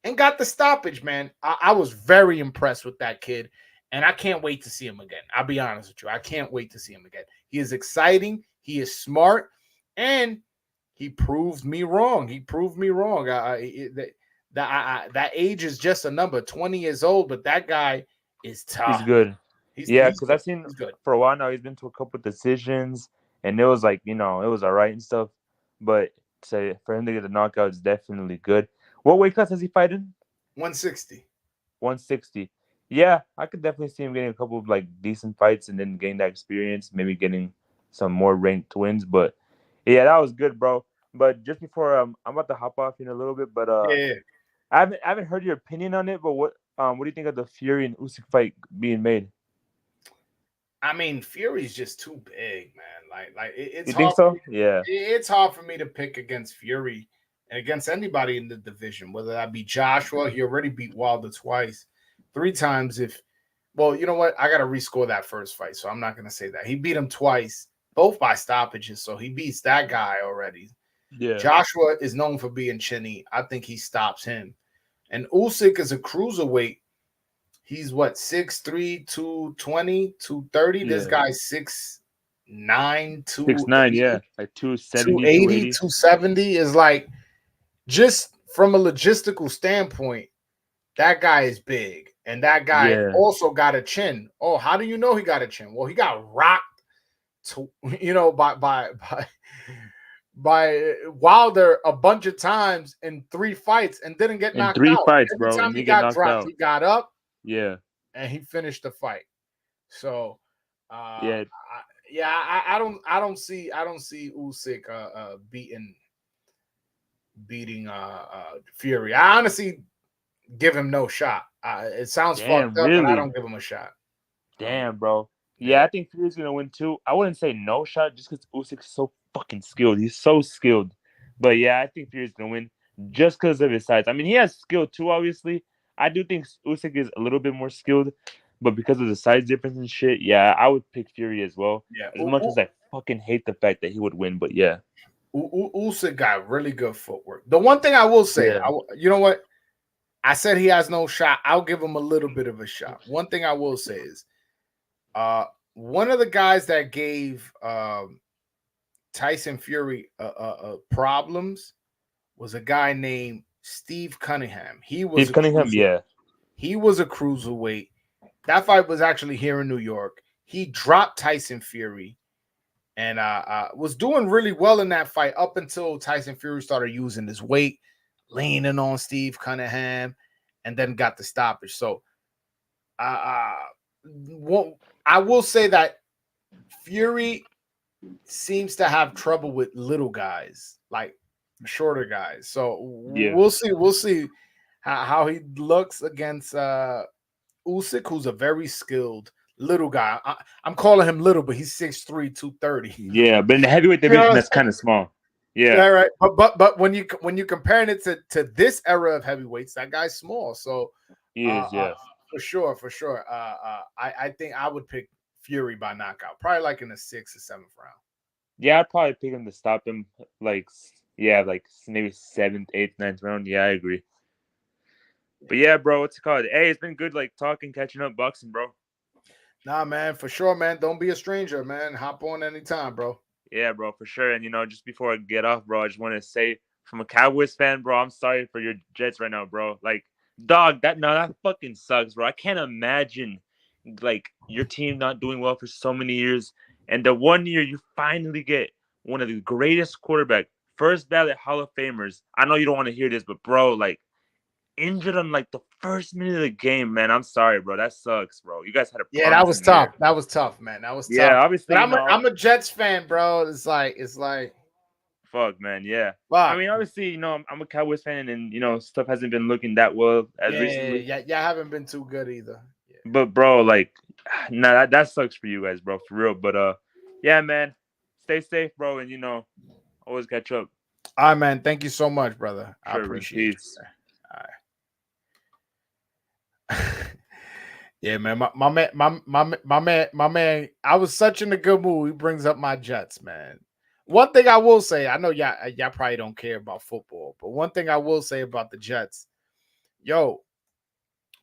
and got the stoppage, man. I was very impressed with that kid, and I can't wait to see him again. I'll be honest with you. I can't wait to see him again. He is exciting. He is smart, and he proved me wrong. That age is just a number. 20 years old, but that guy is tough. He's good. Because I've seen for a while now, he's been to a couple of decisions, and it was like, it was all right and stuff. But for him to get the knockout is definitely good. What weight class has he fighting? 160. 160. Yeah, I could definitely see him getting a couple of like decent fights and then getting that experience, maybe getting some more ranked wins. But yeah, that was good, bro. But just before I'm about to hop off in a little bit, but I haven't heard your opinion on it. But what do you think of the Fury and Usyk fight being made? I mean, Fury's just too big, man. Like it's you hard. Think so? Yeah. It's hard for me to pick against Fury and against anybody in the division, whether that be Joshua. He already beat Wilder twice, 3 times. Well, you know what? I got to rescore that first fight, so I'm not going to say that. He beat him twice, both by stoppages, so he beats that guy already. Yeah. Joshua is known for being chinny. I think he stops him. And Usyk is a cruiserweight. He's what, 6'3", 220, 230. Yeah. This guy's 6'9", 6'9", yeah. Like 270, 270 is like, just from a logistical standpoint, that guy is big. And that guy also got a chin. Oh, how do you know he got a chin? Well, he got rocked by Wilder a bunch of times in 3 fights and didn't get knocked out. 3 fights, Every bro. time he got dropped, he got up. Yeah. And he finished the fight. So I don't see Usyk beating Fury. I honestly give him no shot. It sounds fucked up, but I don't give him a shot. Damn, bro. Yeah, I think Fury's gonna win too. I wouldn't say no shot just because Usyk's so fucking skilled. He's so skilled. But yeah, I think Fury's gonna win just because of his size. I mean, he has skill too, obviously. I do think Usyk is a little bit more skilled, but because of the size difference and shit, yeah, I would pick Fury as well. Yeah, as much as I fucking hate the fact that he would win, but yeah. Usyk got really good footwork. The one thing I will say, you know what? I said he has no shot. I'll give him a little bit of a shot. One thing I will say is One of the guys that gave Tyson Fury problems was a guy named Steve Cunningham. Steve Cunningham, yeah. He was a cruiserweight. That fight was actually here in New York. He dropped Tyson Fury and was doing really well in that fight up until Tyson Fury started using his weight, leaning on Steve Cunningham, and then got the stoppage. So I will say that Fury seems to have trouble with little guys, like shorter guys. So we'll see how he looks against Usyk, who's a very skilled little guy. I'm calling him little, but he's 6'3", 230. Yeah, but in the heavyweight division, that's kind of small. Yeah, right. But when you comparing it to this era of heavyweights, that guy's small. So he is. Yeah, for sure. I think I would pick Fury by knockout, probably like in the 6th or 7th round. Yeah, I'd probably pick him to stop him. Like maybe 7th, 8th, 9th round. Yeah, I agree. But yeah, bro, what's it called? Hey, it's been good talking, catching up, boxing, bro. Nah, man, for sure, man. Don't be a stranger, man. Hop on anytime, bro. Yeah, bro, for sure. And just before I get off, bro, I just want to say, from a Cowboys fan, bro, I'm sorry for your Jets right now, bro. Dog, that fucking sucks, bro. I can't imagine your team not doing well for so many years, and the one year you finally get one of the greatest quarterback, first ballot Hall of Famers. I know you don't want to hear this, but bro, injured on the first minute of the game, man. I'm sorry, bro. That sucks, bro. You guys had a that was tough. That was tough, man. That was tough. Yeah, obviously. But I'm a Jets fan, bro. It's like fuck, man. Yeah. Fuck. I mean, obviously, I'm a Cowboys fan, and stuff hasn't been looking that well as recently. Yeah, haven't been too good either. Yeah. But bro, nah, that sucks for you guys, bro, for real. But yeah, man. Stay safe, bro, and always catch up. All right, man. Thank you so much, brother. Sure, I appreciate it. All right. Yeah, man. My man. I was such in a good mood. He brings up my Jets, man. One thing I will say, I know y'all probably don't care about football, but one thing I will say about the Jets,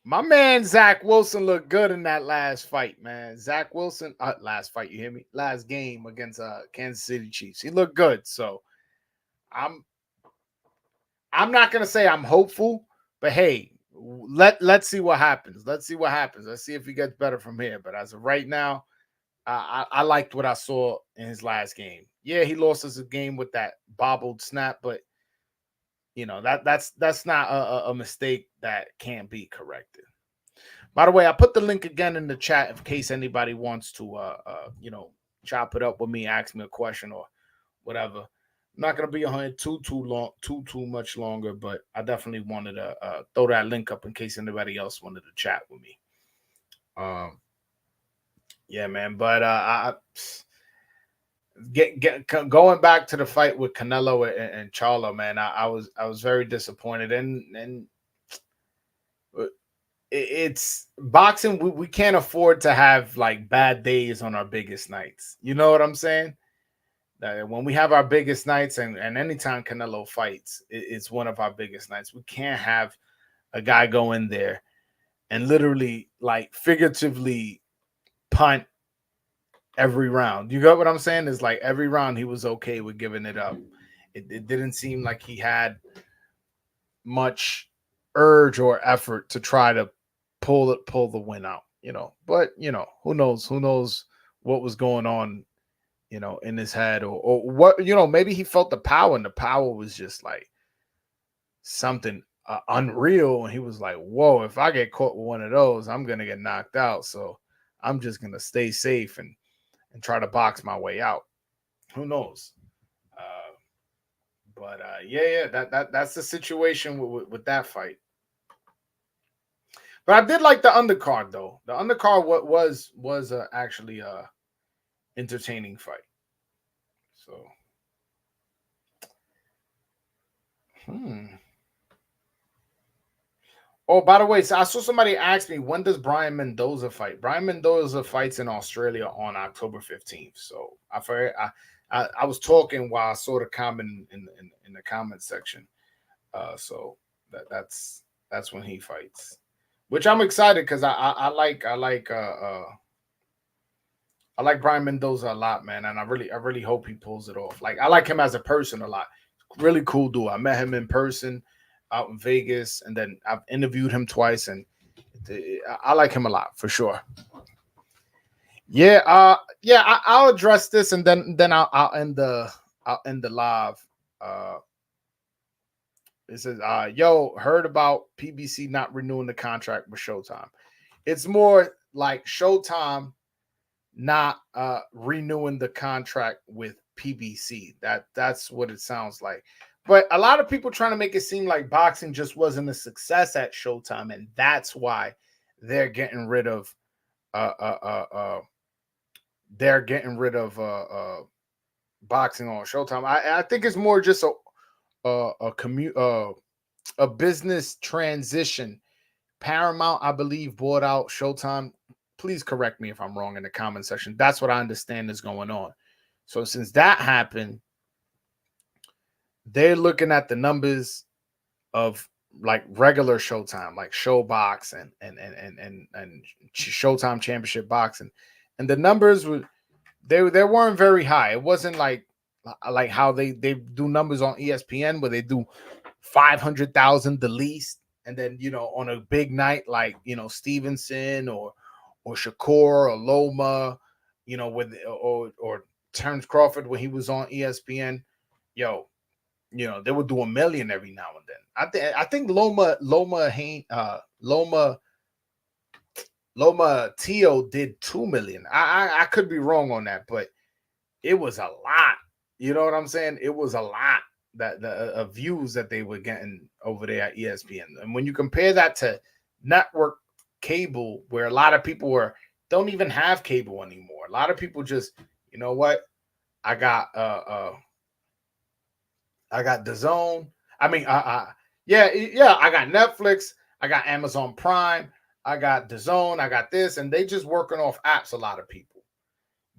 my man Zach Wilson looked good in that last fight, man. Zach Wilson, last fight, you hear me? Last game against Kansas City Chiefs. He looked good. So I'm not gonna say I'm hopeful, but hey, let's see what happens. Let's see if he gets better from here. But as of right now, I liked what I saw in his last game. Yeah, he lost us a game with that bobbled snap, but that's not a mistake that can't be corrected. By the way, I put the link again in the chat in case anybody wants to chop it up with me, ask me a question or whatever. I'm not gonna be on here too much longer, but I definitely wanted to throw that link up in case anybody else wanted to chat with me. Yeah, man. But going back to the fight with Canelo and Charlo, man, I was very disappointed, and it's boxing. We can't afford to have bad days on our biggest nights. You know what I'm saying? When we have our biggest nights, and anytime Canelo fights, it's one of our biggest nights. We can't have a guy go in there and literally, figuratively punt every round. You got what I'm saying? It's every round he was okay with giving it up. It didn't seem like he had much urge or effort to try to pull the win out. But who knows what was going on, in his head or what, maybe he felt the power, and the power was just something unreal. And he was like, whoa, if I get caught with one of those, I'm going to get knocked out. So I'm just going to stay safe and try to box my way out. Who knows? But that's the situation with that fight. But I did like the undercard, though. The undercard was actually a entertaining fight. So, Oh, by the way, so I saw somebody ask me, when does Brian Mendoza fight? Brian Mendoza fights in Australia on October 15th. So I was talking while I saw the comment in the comment section. So that's when he fights, which I'm excited because I like I like Brian Mendoza a lot, man, and I really hope he pulls it off. Like I like him as a person a lot. Really cool dude. I met him in person out in Vegas, and then I've interviewed him twice, and I like him a lot for sure. Yeah, I'll address this, and then I'll end the live. Uh, it says, yo, heard about PBC not renewing the contract with Showtime. It's more like Showtime not renewing the contract with PBC. That's what it sounds like. But a lot of people trying to make it seem like boxing just wasn't a success at Showtime, and that's why they're getting rid of boxing on Showtime. I think it's more just a business transition. Paramount, I believe, bought out Showtime. Please correct me if I'm wrong in the comment section. That's what I understand is going on. So since that happened, they're looking at the numbers of like regular Showtime, like Showbox and Showtime Championship Boxing, and the numbers were they weren't very high. It wasn't like how they do numbers on ESPN where they do 500,000 the least, and then on a big night like Stevenson or Shakur or Loma, with or Terrence Crawford when he was on ESPN, they would do 1 million every now and then. I think Loma Tio did 2 million. I could be wrong on that, but it was a lot. You know what I'm saying? It was a lot that the views that they were getting over there at ESPN. And when you compare that to network cable, where a lot of people don't even have cable anymore. A lot of people just, you know what? I got DAZN. I mean, I got Netflix. I got Amazon Prime. I got DAZN. I got this, and they just working off apps. A lot of people.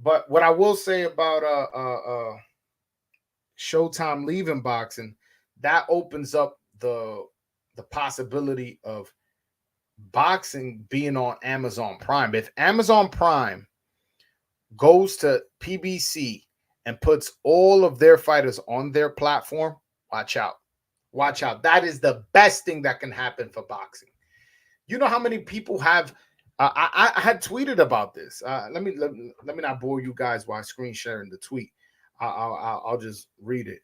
But what I will say about Showtime leaving boxing, that opens up the possibility of boxing being on Amazon Prime. If Amazon Prime goes to PBC and puts all of their fighters on their platform, watch out. Watch out. That is the best thing that can happen for boxing. You know how many people have I had tweeted about this. Let me not bore you guys while screen sharing the tweet. I'll just read it.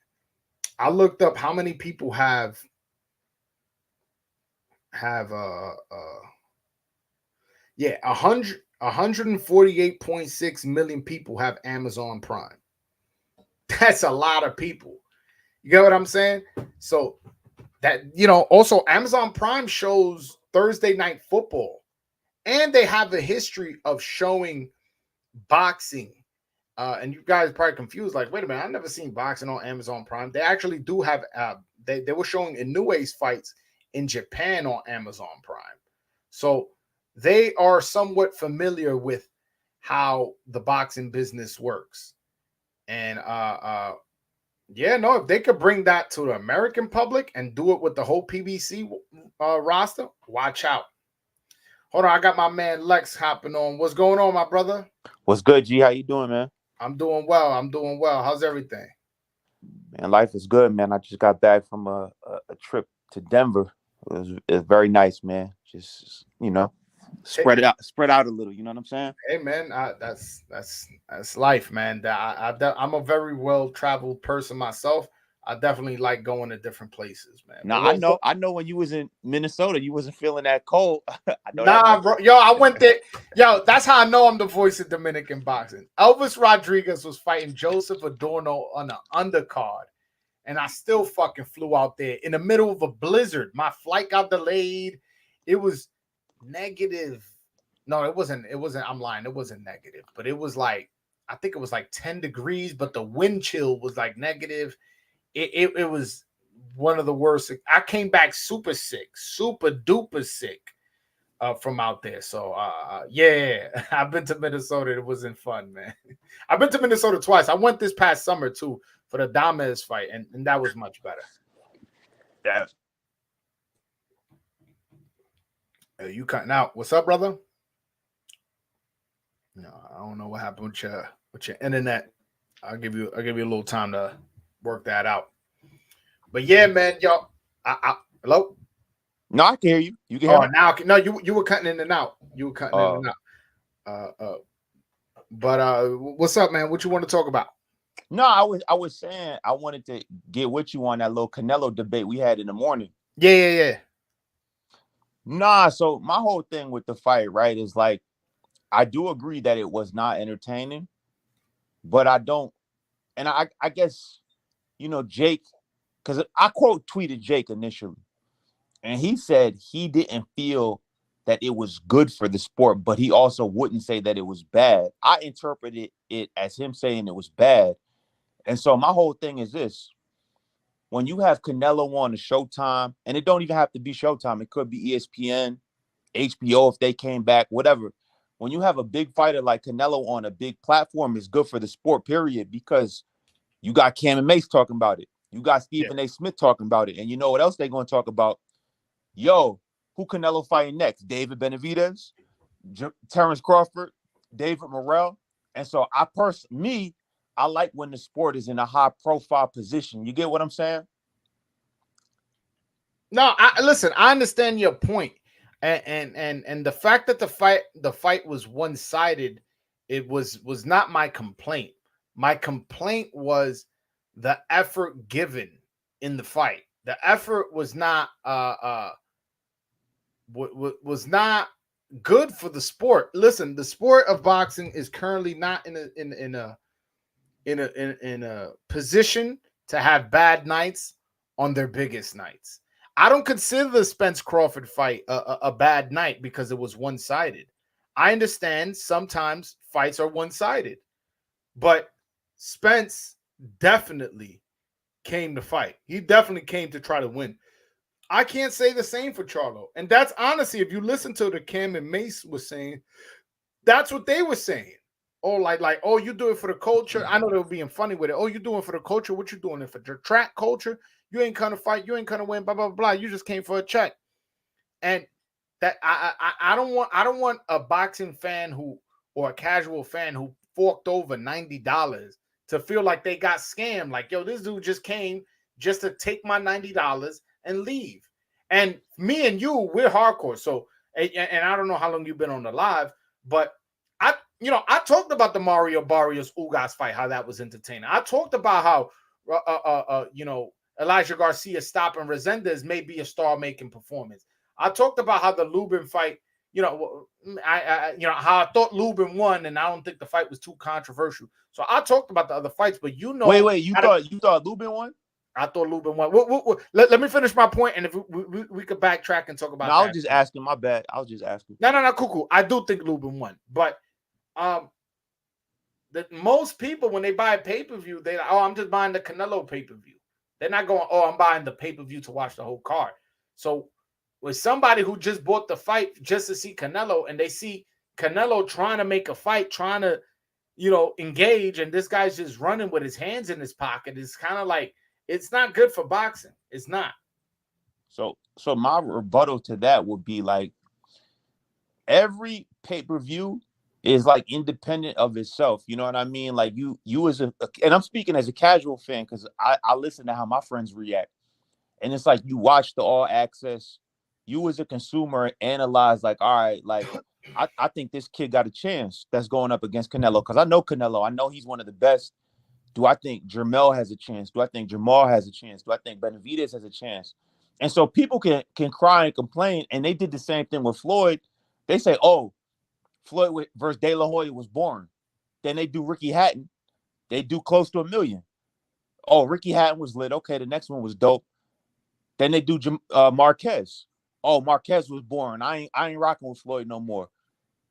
I looked up how many people have 148.6 million people have Amazon Prime. That's a lot of people. You get what I'm saying? So that, also Amazon Prime shows Thursday Night Football, and they have a history of showing boxing. And you guys are probably confused, like, wait a minute, I've never seen boxing on Amazon Prime. They actually do have, they were showing Inoue's fights in Japan on Amazon Prime. So they are somewhat familiar with how the boxing business works. And if they could bring that to the American public and do it with the whole PBC roster, watch out. Hold on, I got my man Lex hopping on. What's going on, my brother? What's good, G? How you doing, man? I'm doing well. How's everything? Man, life is good, man. I just got back from a trip to Denver. It was very nice, man. Just spread out a little. You know what I'm saying? Hey, man, that's life, man. I'm a very well traveled person myself. I definitely like going to different places, man. Now I know when you was in Minnesota, you wasn't feeling that cold. I know bro. Yo, I went there. Yo, that's how I know I'm the voice of Dominican boxing. Elvis Rodriguez was fighting Joseph Adorno on an undercard, and I still fucking flew out there in the middle of a blizzard. My flight got delayed. It was negative. No, it wasn't. I'm lying. It wasn't negative, but it was like, I think it was like 10 degrees, but the wind chill was like negative. It was one of the worst. I came back super sick, super duper sick from out there. So yeah, I've been to Minnesota. It wasn't fun, man. I've been to Minnesota twice. I went this past summer too for the Dames fight, and that was much better. Yeah. You cutting out. What's up, brother? No, I don't know what happened with your internet. I'll give you a little time to work that out. But yeah, man, yo, hello. No, I can hear you. You can Oh, hear me? now no, you were cutting in and out. You were cutting in and out. But what's up, man? What you want to talk about? No, I was saying I wanted to get with you on that little Canelo debate we had in the morning. Yeah. Nah, so my whole thing with the fight, right, is like I do agree that it was not entertaining, but I don't, and I guess Jake, because I quote tweeted Jake initially, and he said he didn't feel that it was good for the sport, but he also wouldn't say that it was bad. I interpreted it as him saying it was bad. And so my whole thing is this. When you have Canelo on the Showtime, and it don't even have to be Showtime, it could be ESPN, HBO if they came back, whatever. When you have a big fighter like Canelo on a big platform, it's good for the sport, period, because you got Cam and Mace talking about it. You got Stephen A. Smith talking about it. And you know what else they're going to talk about? Yo, who Canelo fighting next? David Benavidez, Terrence Crawford, David Morrell. And so I like when the sport is in a high profile position. You get what I'm saying? No, listen, I understand your point. And the fact that the fight was one-sided, it was not my complaint. My complaint was the effort given in the fight. The effort was not was not good for the sport. Listen, the sport of boxing is currently not in a position to have bad nights on their biggest nights. I don't consider the Spence Crawford fight a bad night because it was one-sided. I understand sometimes fights are one-sided, but Spence definitely came to fight. He definitely came to try to win. I can't say the same for Charlo. And that's honestly, if you listen to the Cam and Mace was saying, that's what they were saying. Oh, oh, you do it for the culture. I know they were being funny with it. Oh, you doing it for the culture. What you doing it for the track culture? You ain't gonna fight. You ain't gonna win. Blah blah blah. You just came for a check. And that I don't want a boxing fan or a casual fan who forked over $90 to feel like they got scammed. Like, yo, this dude just came just to take my $90 and leave. And me and you, we're hardcore. So, and I don't know how long you've been on the live, but I talked about the Mario Barrios Ugas fight, how that was entertaining. I talked about how, Elijah Garcia stopping Resendez may be a star-making performance. I talked about how the Luben fight, how I thought Luben won, and I don't think the fight was too controversial. So I talked about the other fights, but you thought Luben won? I thought Luben won. Let me finish my point, and if we could backtrack and talk about that. I was just asking. My bad. I was just asking. No, cool. I do think Luben won, but that most people, when they buy a pay-per-view, they're like, oh, I'm just buying the Canelo pay-per-view. They're not going, oh, I'm buying the pay-per-view to watch the whole card. So with somebody who just bought the fight just to see Canelo, and they see Canelo trying to make a fight, trying to, engage, and this guy's just running with his hands in his pocket, it's kind of like, it's not good for boxing. It's not. So my rebuttal to that would be like, every pay-per-view is like independent of itself. You know what I mean? Like you as and I'm speaking as a casual fan, because I listen to how my friends react. And it's like you watch the All Access, you as a consumer analyze like, all right, like I think this kid got a chance that's going up against Canelo, because I know Canelo. I know he's one of the best. Do I think Jermell has a chance? Do I think Jamal has a chance? Do I think Benavidez has a chance? And so people can cry and complain, and they did the same thing with Floyd. They say, oh, Floyd versus De La Hoya was boring. Then they do Ricky Hatton. They do close to 1 million. Oh, Ricky Hatton was lit. Okay, the next one was dope. Then they do Marquez. Oh, Marquez was boring. I ain't rocking with Floyd no more.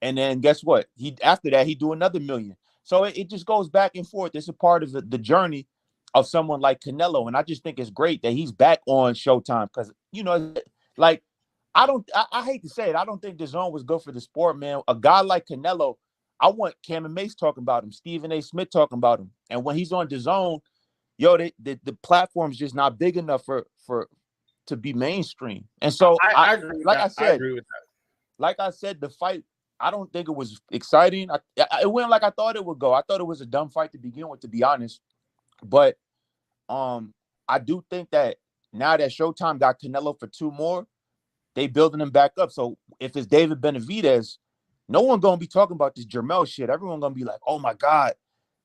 And then guess what? After that, he do another 1 million. So it just goes back and forth. It's a part of the journey of someone like Canelo. And I just think it's great that he's back on Showtime, because, like, I hate to say it, I don't think DAZN was good for the sport, man. A guy like Canelo, I want Cam and Mace talking about him, Stephen A. Smith talking about him. And when he's on DAZN, the platform's just not big enough to be mainstream. And so I agree with that. I said, I agree with that. Like I said, the fight I don't think it was exciting. It went like I thought it would go. I thought it was a dumb fight to begin with, to be honest. But I do think that now that Showtime got Canelo for 2 more, they building him back up. So if it's David Benavidez, no one gonna be talking about this Jermell shit. Everyone gonna be like, "Oh my god,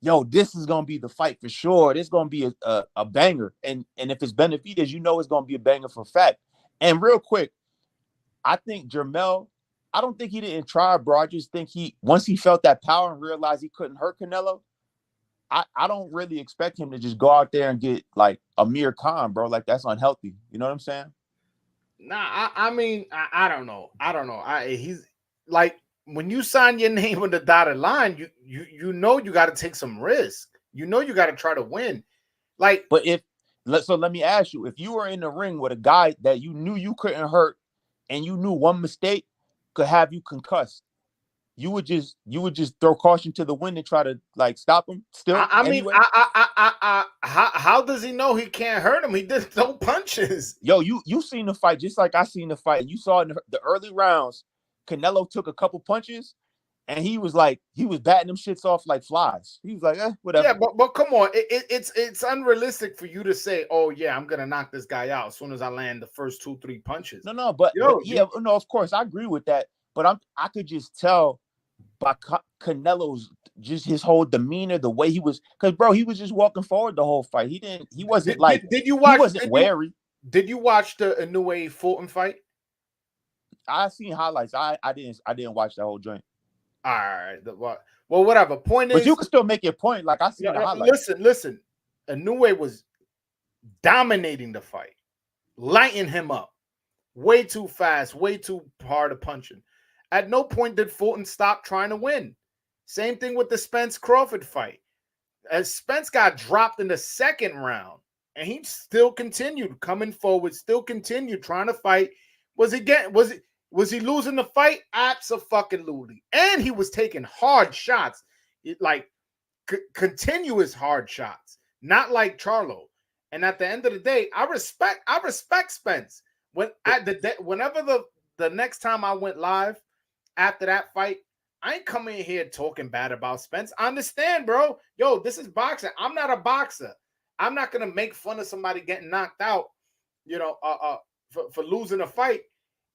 yo, this is gonna be the fight for sure. This is gonna be a banger." And if it's Benavidez, you know it's gonna be a banger for a fact. And real quick, I think Jermell, I don't think he didn't try, bro. I just think once he felt that power and realized he couldn't hurt Canelo, I don't really expect him to just go out there and get like Amir Khan, bro. Like that's unhealthy. You know what I'm saying? Nah, I mean, I don't know. He's like, when you sign your name on the dotted line, you know you got to take some risk. You know you got to try to win. Like, but let me ask you, if you were in the ring with a guy that you knew you couldn't hurt, and you knew one mistake could have you concussed, you would just throw caution to the wind and try to like stop him. Still, mean, how does he know he can't hurt him? He did no punches. Yo, you seen the fight just like I seen the fight, and you saw in the early rounds, Canelo took a couple punches, and he was batting them shits off like flies. He was like, whatever. Yeah, but come on, it's unrealistic for you to say, oh yeah, I'm gonna knock this guy out as soon as I land the first 2-3 punches. No, but of course I agree with that. But I could just tell by Canelo's just his whole demeanor, the way he was, because bro, he was just walking forward the whole fight. He wasn't did you watch? He wasn't wary. Did you watch the Inoue Fulton fight? I seen highlights. I didn't watch that whole joint. All right. Well, whatever. Point is, but you can still make your point. Like I seen the highlights. Listen. Inoue was dominating the fight, lighting him up, way too fast, way too hard of punching. At no point did Fulton stop trying to win. Same thing with the Spence Crawford fight. As Spence got dropped in the second round, and he still continued coming forward, still continued trying to fight. Was he losing the fight? Abso-fucking-lutely. And he was taking hard shots, continuous hard shots, not like Charlo. And at the end of the day, I respect Spence. Whenever the next time I went live after that fight, I ain't coming in here talking bad about Spence. I understand, bro. Yo, this is boxing. I'm not a boxer. I'm not gonna make fun of somebody getting knocked out, for losing a fight.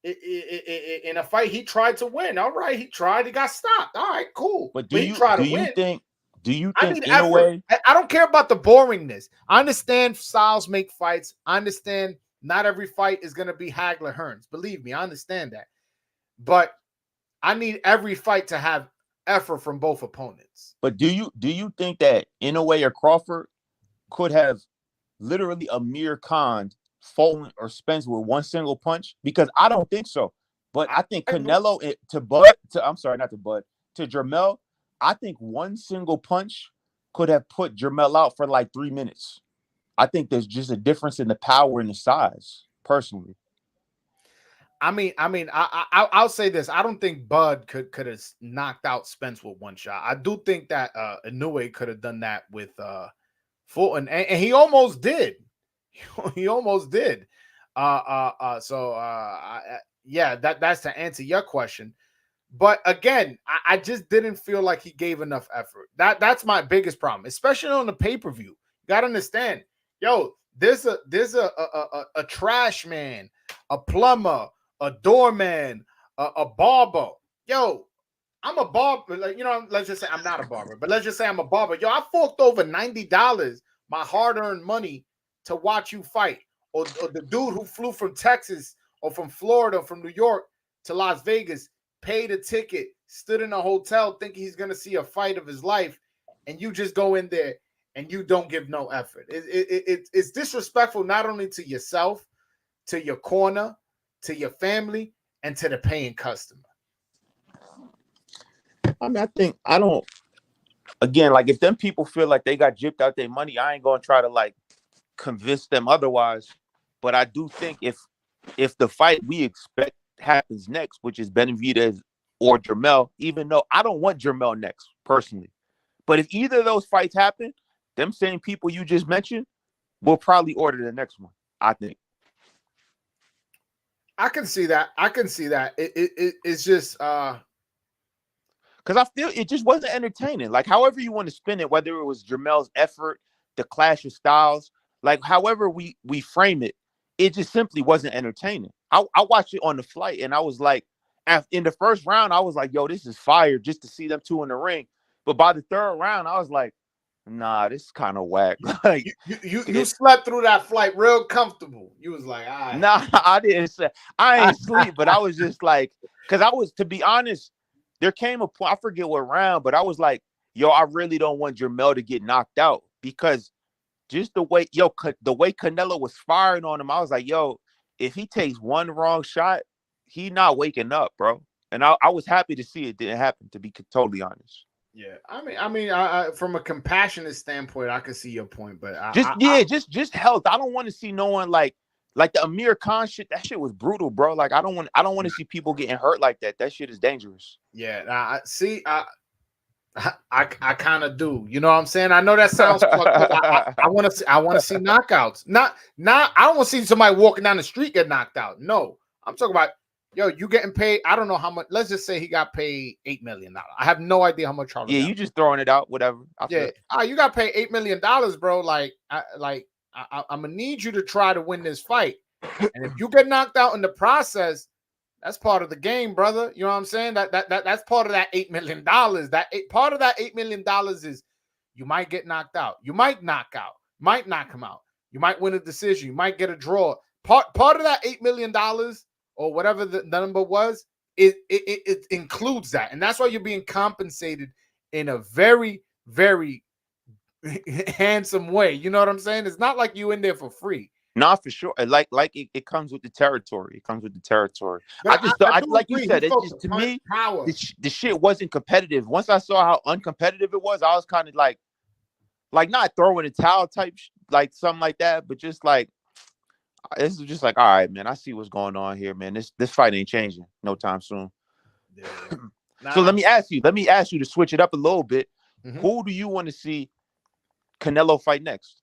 In a fight he tried to win. All right, he tried. He got stopped. All right, cool. But do you think in effort. a way? I don't care about the boringness. I understand styles make fights. I understand not every fight is gonna be Hagler Hearns. Believe me, I understand that. But I need every fight to have effort from both opponents. But do you think that Inoue or Crawford could have literally Amir Khan, Fulton, or Spence with one single punch? Because I don't think so. But I think Canelo to Jermell, I think one single punch could have put Jermell out for like 3 minutes. I think there's just a difference in the power and the size, personally. I mean, I'll say this. I don't think Bud could have knocked out Spence with one shot. I do think that Inoue could have done that with Fulton, and he almost did. He almost did. That's to answer your question. But again, I just didn't feel like he gave enough effort. That's my biggest problem, especially on the pay-per-view. You gotta understand, yo, there's a trash man, a plumber, a doorman, a barber. Yo, I'm a barber. Let's just say I'm not a barber, but let's just say I'm a barber. Yo, I forked over $90, my hard-earned money, to watch you fight. Or the dude who flew from Texas or from Florida, from New York to Las Vegas, paid a ticket, stood in a hotel thinking he's going to see a fight of his life, and you just go in there and you don't give no effort. It's disrespectful not only to yourself, to your corner, to your family, and to the paying customer. I mean, again, like if them people feel like they got gypped out their money, I ain't gonna try to like convince them otherwise. But I do think if the fight we expect happens next, which is Benavidez or Jermell, even though I don't want Jermell next personally, but if either of those fights happen, them same people you just mentioned will probably order the next one. I think. I can see that. It's just because I feel it just wasn't entertaining. Like, however you want to spin it, whether it was Jermell's effort, the clash of styles, like however we frame it, it just simply wasn't entertaining. I watched it on the flight, and I was like, in the first round, I was like, yo, this is fire just to see them two in the ring. But by the third round, I was like, nah, this is kind of whack. Like you slept through that flight real comfortable. You was like, all right. Nah, I didn't say I ain't sleep, but I was just like, because I was, to be honest, there came a point, I forget what round, but I was like, yo, I really don't want Jermell to get knocked out, because just the way Canelo was firing on him, I was like, yo, if he takes one wrong shot, he not waking up, bro. And I was happy to see it didn't happen, to be totally honest. Yeah, I mean, from a compassionate standpoint, I can see your point, but just health. I don't want to see no one like the Amir Khan shit. That shit was brutal, bro. Like I don't want to see people getting hurt like that. That shit is dangerous. Yeah, I kind of do. You know what I'm saying? I know that sounds fucked up. I want to see knockouts. Not I don't want to see somebody walking down the street get knocked out. No, I'm talking about, yo, you getting paid. I don't know how much. Let's just say he got paid $8 million. I have no idea how much. Yeah, you just throwing it out, whatever. You got paid $8 million, bro. I'm gonna need you to try to win this fight, and if you get knocked out in the process, that's part of the game, brother. You know what I'm saying? That's part of that $8 million. Part of that $8 million is you might get knocked out, you might knock him out, you might win a decision, you might get a draw. Part of that $8 million. Or whatever the number was, it includes that. And that's why you're being compensated in a very, very handsome way. You know what I'm saying? It's not like you in there for free. Not for sure. Like it comes with the territory. It comes with the territory. But I like agree. You said, it just, to me, the shit wasn't competitive. Once I saw how uncompetitive it was, I was kind of like not throwing a towel type, like something like that, but just like, this is just like, all right, man, I see what's going on here, man. This fight ain't changing no time soon. Yeah. So let me ask you to switch it up a little bit. Mm-hmm. Who do you want to see Canelo fight next?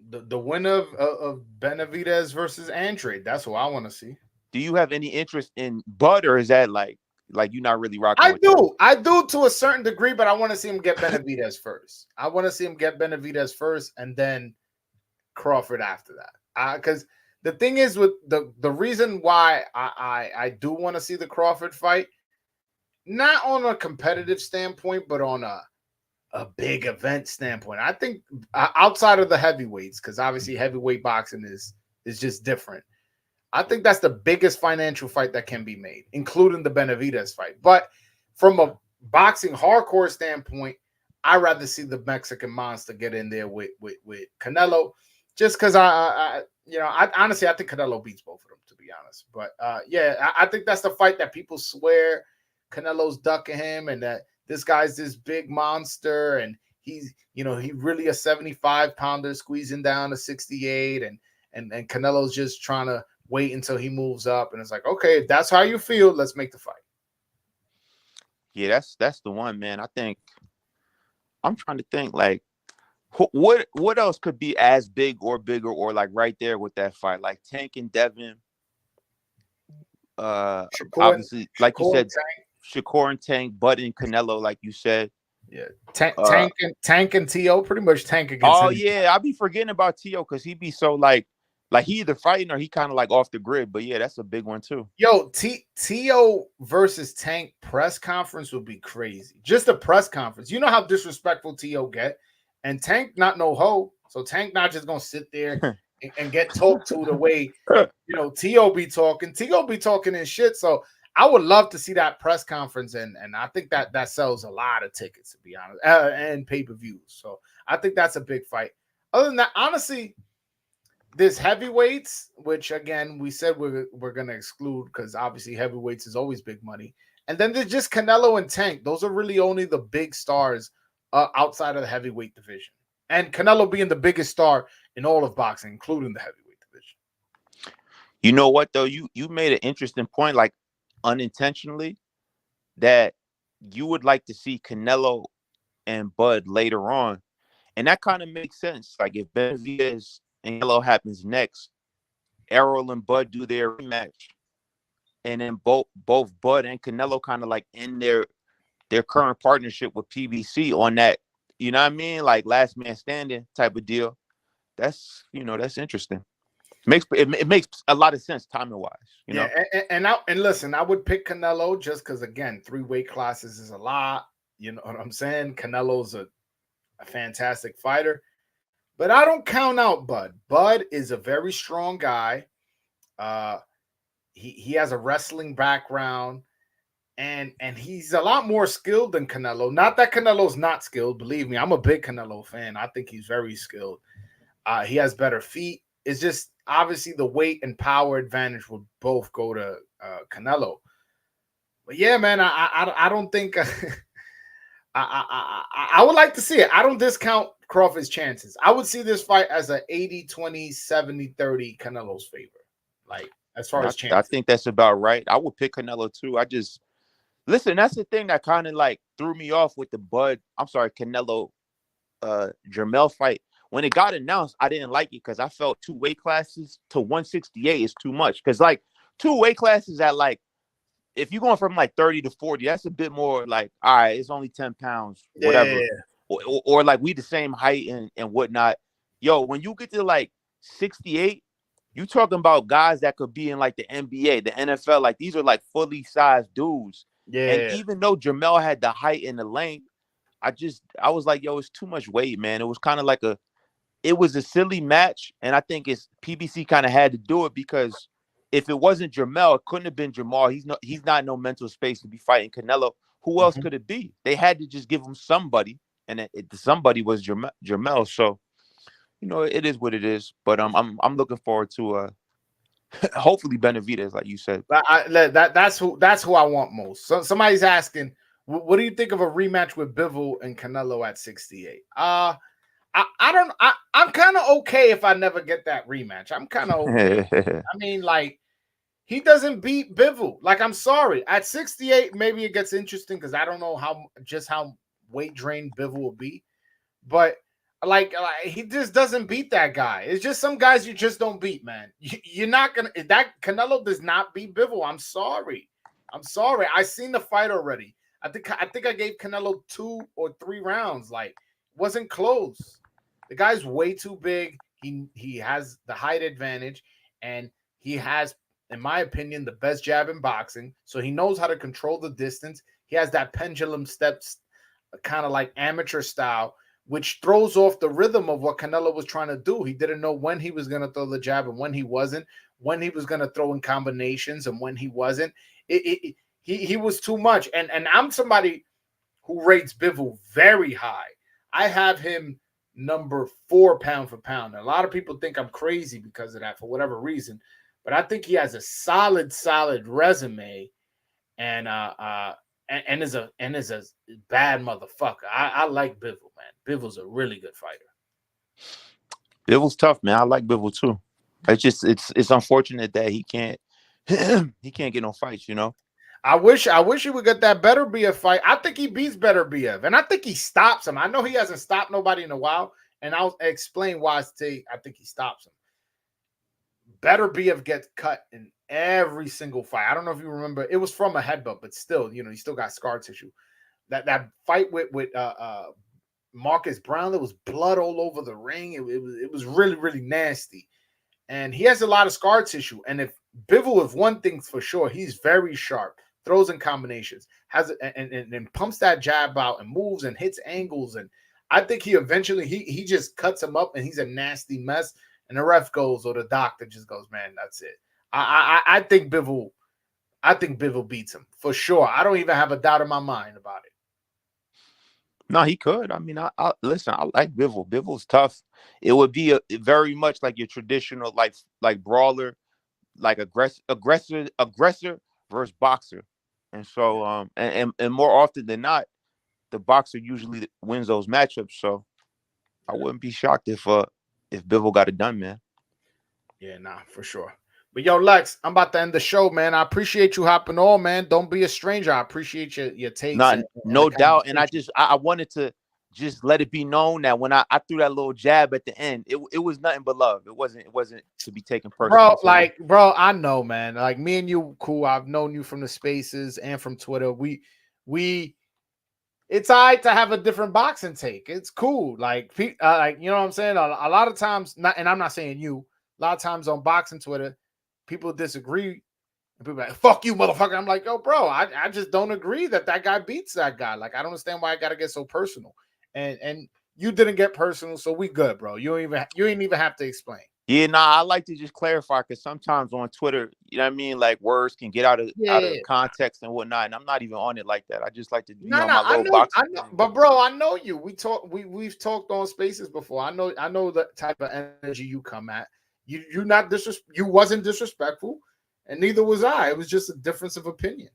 The winner of Benavidez versus Andrade. That's what I want to see. Do you have any interest in Bud, or is that like you're not really rocking? I do to a certain degree, but I want to see him get Benavidez first. I want to see him get Benavidez first, and then Crawford after that. Because the thing is, with the reason why I do want to see the Crawford fight, not on a competitive standpoint, but on a big event standpoint. I think outside of the heavyweights, because obviously heavyweight boxing is just different. I think that's the biggest financial fight that can be made, including the Benavidez fight. But from a boxing hardcore standpoint, I'd rather see the Mexican monster get in there with Canelo, just because I honestly, I think Canelo beats both of them, to be honest. But I think that's the fight that people swear Canelo's ducking him, and that this guy's this big monster, and he's, he really a 75-pounder squeezing down to 68, and Canelo's just trying to wait until he moves up. And it's like, okay, if that's how you feel, let's make the fight. Yeah, that's the one, man. I think I'm trying to think like what else could be as big or bigger or like right there with that fight, like Tank and Devin. Obviously, like you said, Shakur and Tank, Bud and Canelo, like you said. Yeah, Tank and T.O. pretty much Tank against. Oh yeah, I be forgetting about T.O. because he be so like he either fighting or he kind of like off the grid. But yeah, that's a big one too. Yo, T.O. versus Tank press conference would be crazy. Just a press conference. You know how disrespectful T.O. get, and Tank not no hoe. So Tank not just gonna sit there and get talked to the way T.O. be talking. T.O. be talking and shit. So I would love to see that press conference, and I think that sells a lot of tickets, to be honest, and pay-per-views. So I think that's a big fight. Other than that, honestly, there's heavyweights, which again we said we're gonna exclude because obviously heavyweights is always big money. And then there's just Canelo and Tank. Those are really only the big stars outside of the heavyweight division. And Canelo being the biggest star in all of boxing, including the heavyweight division. You know what though? You made an interesting point, like unintentionally, that you would like to see Canelo and Bud later on, and that kind of makes sense. Like if Benavidez and Canelo happens next, Errol and Bud do their rematch, and then both Bud and Canelo kind of like end their their current partnership with PBC on that, you know what I mean? Like last man standing type of deal. That's, that's interesting. It makes a lot of sense timing wise, Yeah, and listen, I would pick Canelo just because again, 3 weight classes is a lot. You know what I'm saying? Canelo's a fantastic fighter, but I don't count out Bud. Bud is a very strong guy. He has a wrestling background, and he's a lot more skilled than Canelo. Not that Canelo's not skilled. Believe me, I'm a big Canelo fan. I think he's very skilled. He has better feet. It's just obviously the weight and power advantage would both go to Canelo. But yeah, man, I don't think I would like to see it. I don't discount Crawford's chances. I would see this fight as a 80-20, 70-30 Canelo's favor. Like as far as chances. I think that's about right. I would pick Canelo too. Listen, that's the thing that kind of like threw me off with the Canelo Jermell fight. When it got announced, I didn't like it because I felt 2 weight classes to 168 is too much. Because like 2 weight classes at like, if you're going from like 30 to 40, that's a bit more like, all right, it's only 10 pounds, whatever. Yeah. Or like we the same height and whatnot. Yo, when you get to like 68, you talking about guys that could be in like the NBA, the NFL. Like these are like fully sized dudes. Yeah. And even though Jermell had the height and the length, I was like, yo, it's too much weight, man. It was kind of like it was a silly match, and I think PBC kind of had to do it because if it wasn't Jermell, it couldn't have been Jamal. He's not in no mental space to be fighting Canelo. Who else could it be? They had to just give him somebody, and somebody was Jermell. So, it is what it is. But I'm looking forward to hopefully Benavidez, like you said. That's who I want most. So somebody's asking, what do you think of a rematch with Bivol and Canelo at 68? I'm kind of okay if I never get that rematch. I'm kind of okay. I mean, like, he doesn't beat Bivol. Like, I'm sorry. At 68, maybe it gets interesting because I don't know how weight drained Bivol will be. But like he just doesn't beat that guy. It's just some guys you just don't beat, man. You're not gonna. That Canelo does not beat Bivol. I'm sorry. I seen the fight already. I think I gave Canelo 2 or 3 rounds. Like, wasn't close. The guy's way too big. He has the height advantage, and he has, in my opinion, the best jab in boxing. So he knows how to control the distance. He has that pendulum steps, kind of like amateur style, which throws off the rhythm of what Canelo was trying to do. He didn't know when he was going to throw the jab and when he wasn't, when he was going to throw in combinations and when he wasn't. He was too much. And I'm somebody who rates Bivol very high. I have him number 4 pound for pound. And a lot of people think I'm crazy because of that for whatever reason, but I think he has a solid resume, and is a bad motherfucker. I like Bivol, man. Bivol's a really good fighter. Bivol's tough, man. I like Bivol too. It's just it's unfortunate that he can't get no fights, I wish he would get that Better Biev fight. I think he beats Better Biev, and I think he stops him. I know he hasn't stopped nobody in a while, and I'll explain why I think he stops him. Better Biev gets cut in every single fight. I don't know if you remember. It was from a headbutt, but still, he still got scar tissue. That fight with Marcus Brown, there was blood all over the ring. It was really, really nasty, and he has a lot of scar tissue. And if Bivol, if one thing's for sure, he's very sharp. Throws in combinations, has and pumps that jab out and moves and hits angles. And I think he eventually he just cuts him up and he's a nasty mess. And the ref goes, or the doctor just goes, man, that's it. I think Bivol beats him for sure. I don't even have a doubt in my mind about it. No, he could. I mean, I listen. I like Bivol. Bivol's tough. It would be very much like your traditional like brawler, like aggressor versus boxer. And so, and more often than not, the boxer usually wins those matchups. So, I wouldn't be shocked if Bivol got it done, man. Yeah, nah, for sure. But yo, Lex, I'm about to end the show, man. I appreciate you hopping on, man. Don't be a stranger. I appreciate your takes. No doubt. And I wanted to just let it be known that when I threw that little jab at the end, it was nothing but love. It wasn't to be taken personally. Bro, I know, man. Like, me and you, cool. I've known you from the spaces and from Twitter. We it's all right to have a different boxing take. It's cool. Like you know what I'm saying? A lot of times, and I'm not saying you, a lot of times on boxing Twitter, people disagree. And people are like, fuck you, motherfucker. I'm like, yo, bro, I just don't agree that guy beats that guy. Like, I don't understand why I got to get so personal. And you didn't get personal, so we good, bro. You ain't even have to explain. Yeah, I like to just clarify because sometimes on Twitter, you know what I mean, like words can get out of context and whatnot, and I'm not even on it like that. I just like to be on my little boxing thing. But bro, I know you. We've talked on spaces before. I know the type of energy you come at. You wasn't disrespectful, and neither was I. It was just a difference of opinion.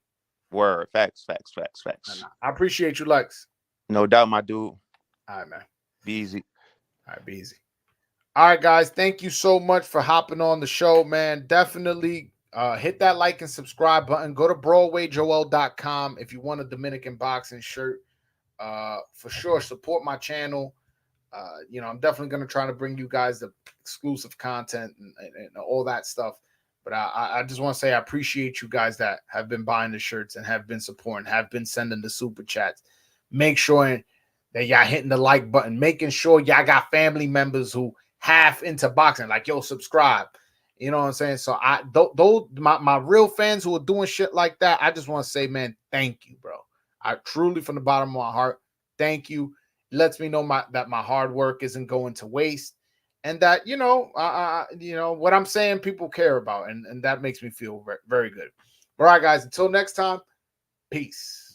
Word, facts. I appreciate you, Lex. No doubt, my dude. All right, man. Be easy. All right, be easy. All right, guys. Thank you so much for hopping on the show, man. Definitely hit that like and subscribe button. Go to BroadwayJoel.com if you want a Dominican boxing shirt. For sure, support my channel. I'm definitely going to try to bring you guys the exclusive content and all that stuff. But I just want to say I appreciate you guys that have been buying the shirts and have been supporting, have been sending the super chats. Make sure that y'all hitting the like button, making sure y'all got family members who half into boxing, like, yo, subscribe. You know what I'm saying? So those my real fans who are doing shit like that, I just want to say, man, thank you, bro. I truly, from the bottom of my heart, thank you. It lets me know that my hard work isn't going to waste, and that what I'm saying people care about, and that makes me feel very, very good. All right, guys, until next time, peace.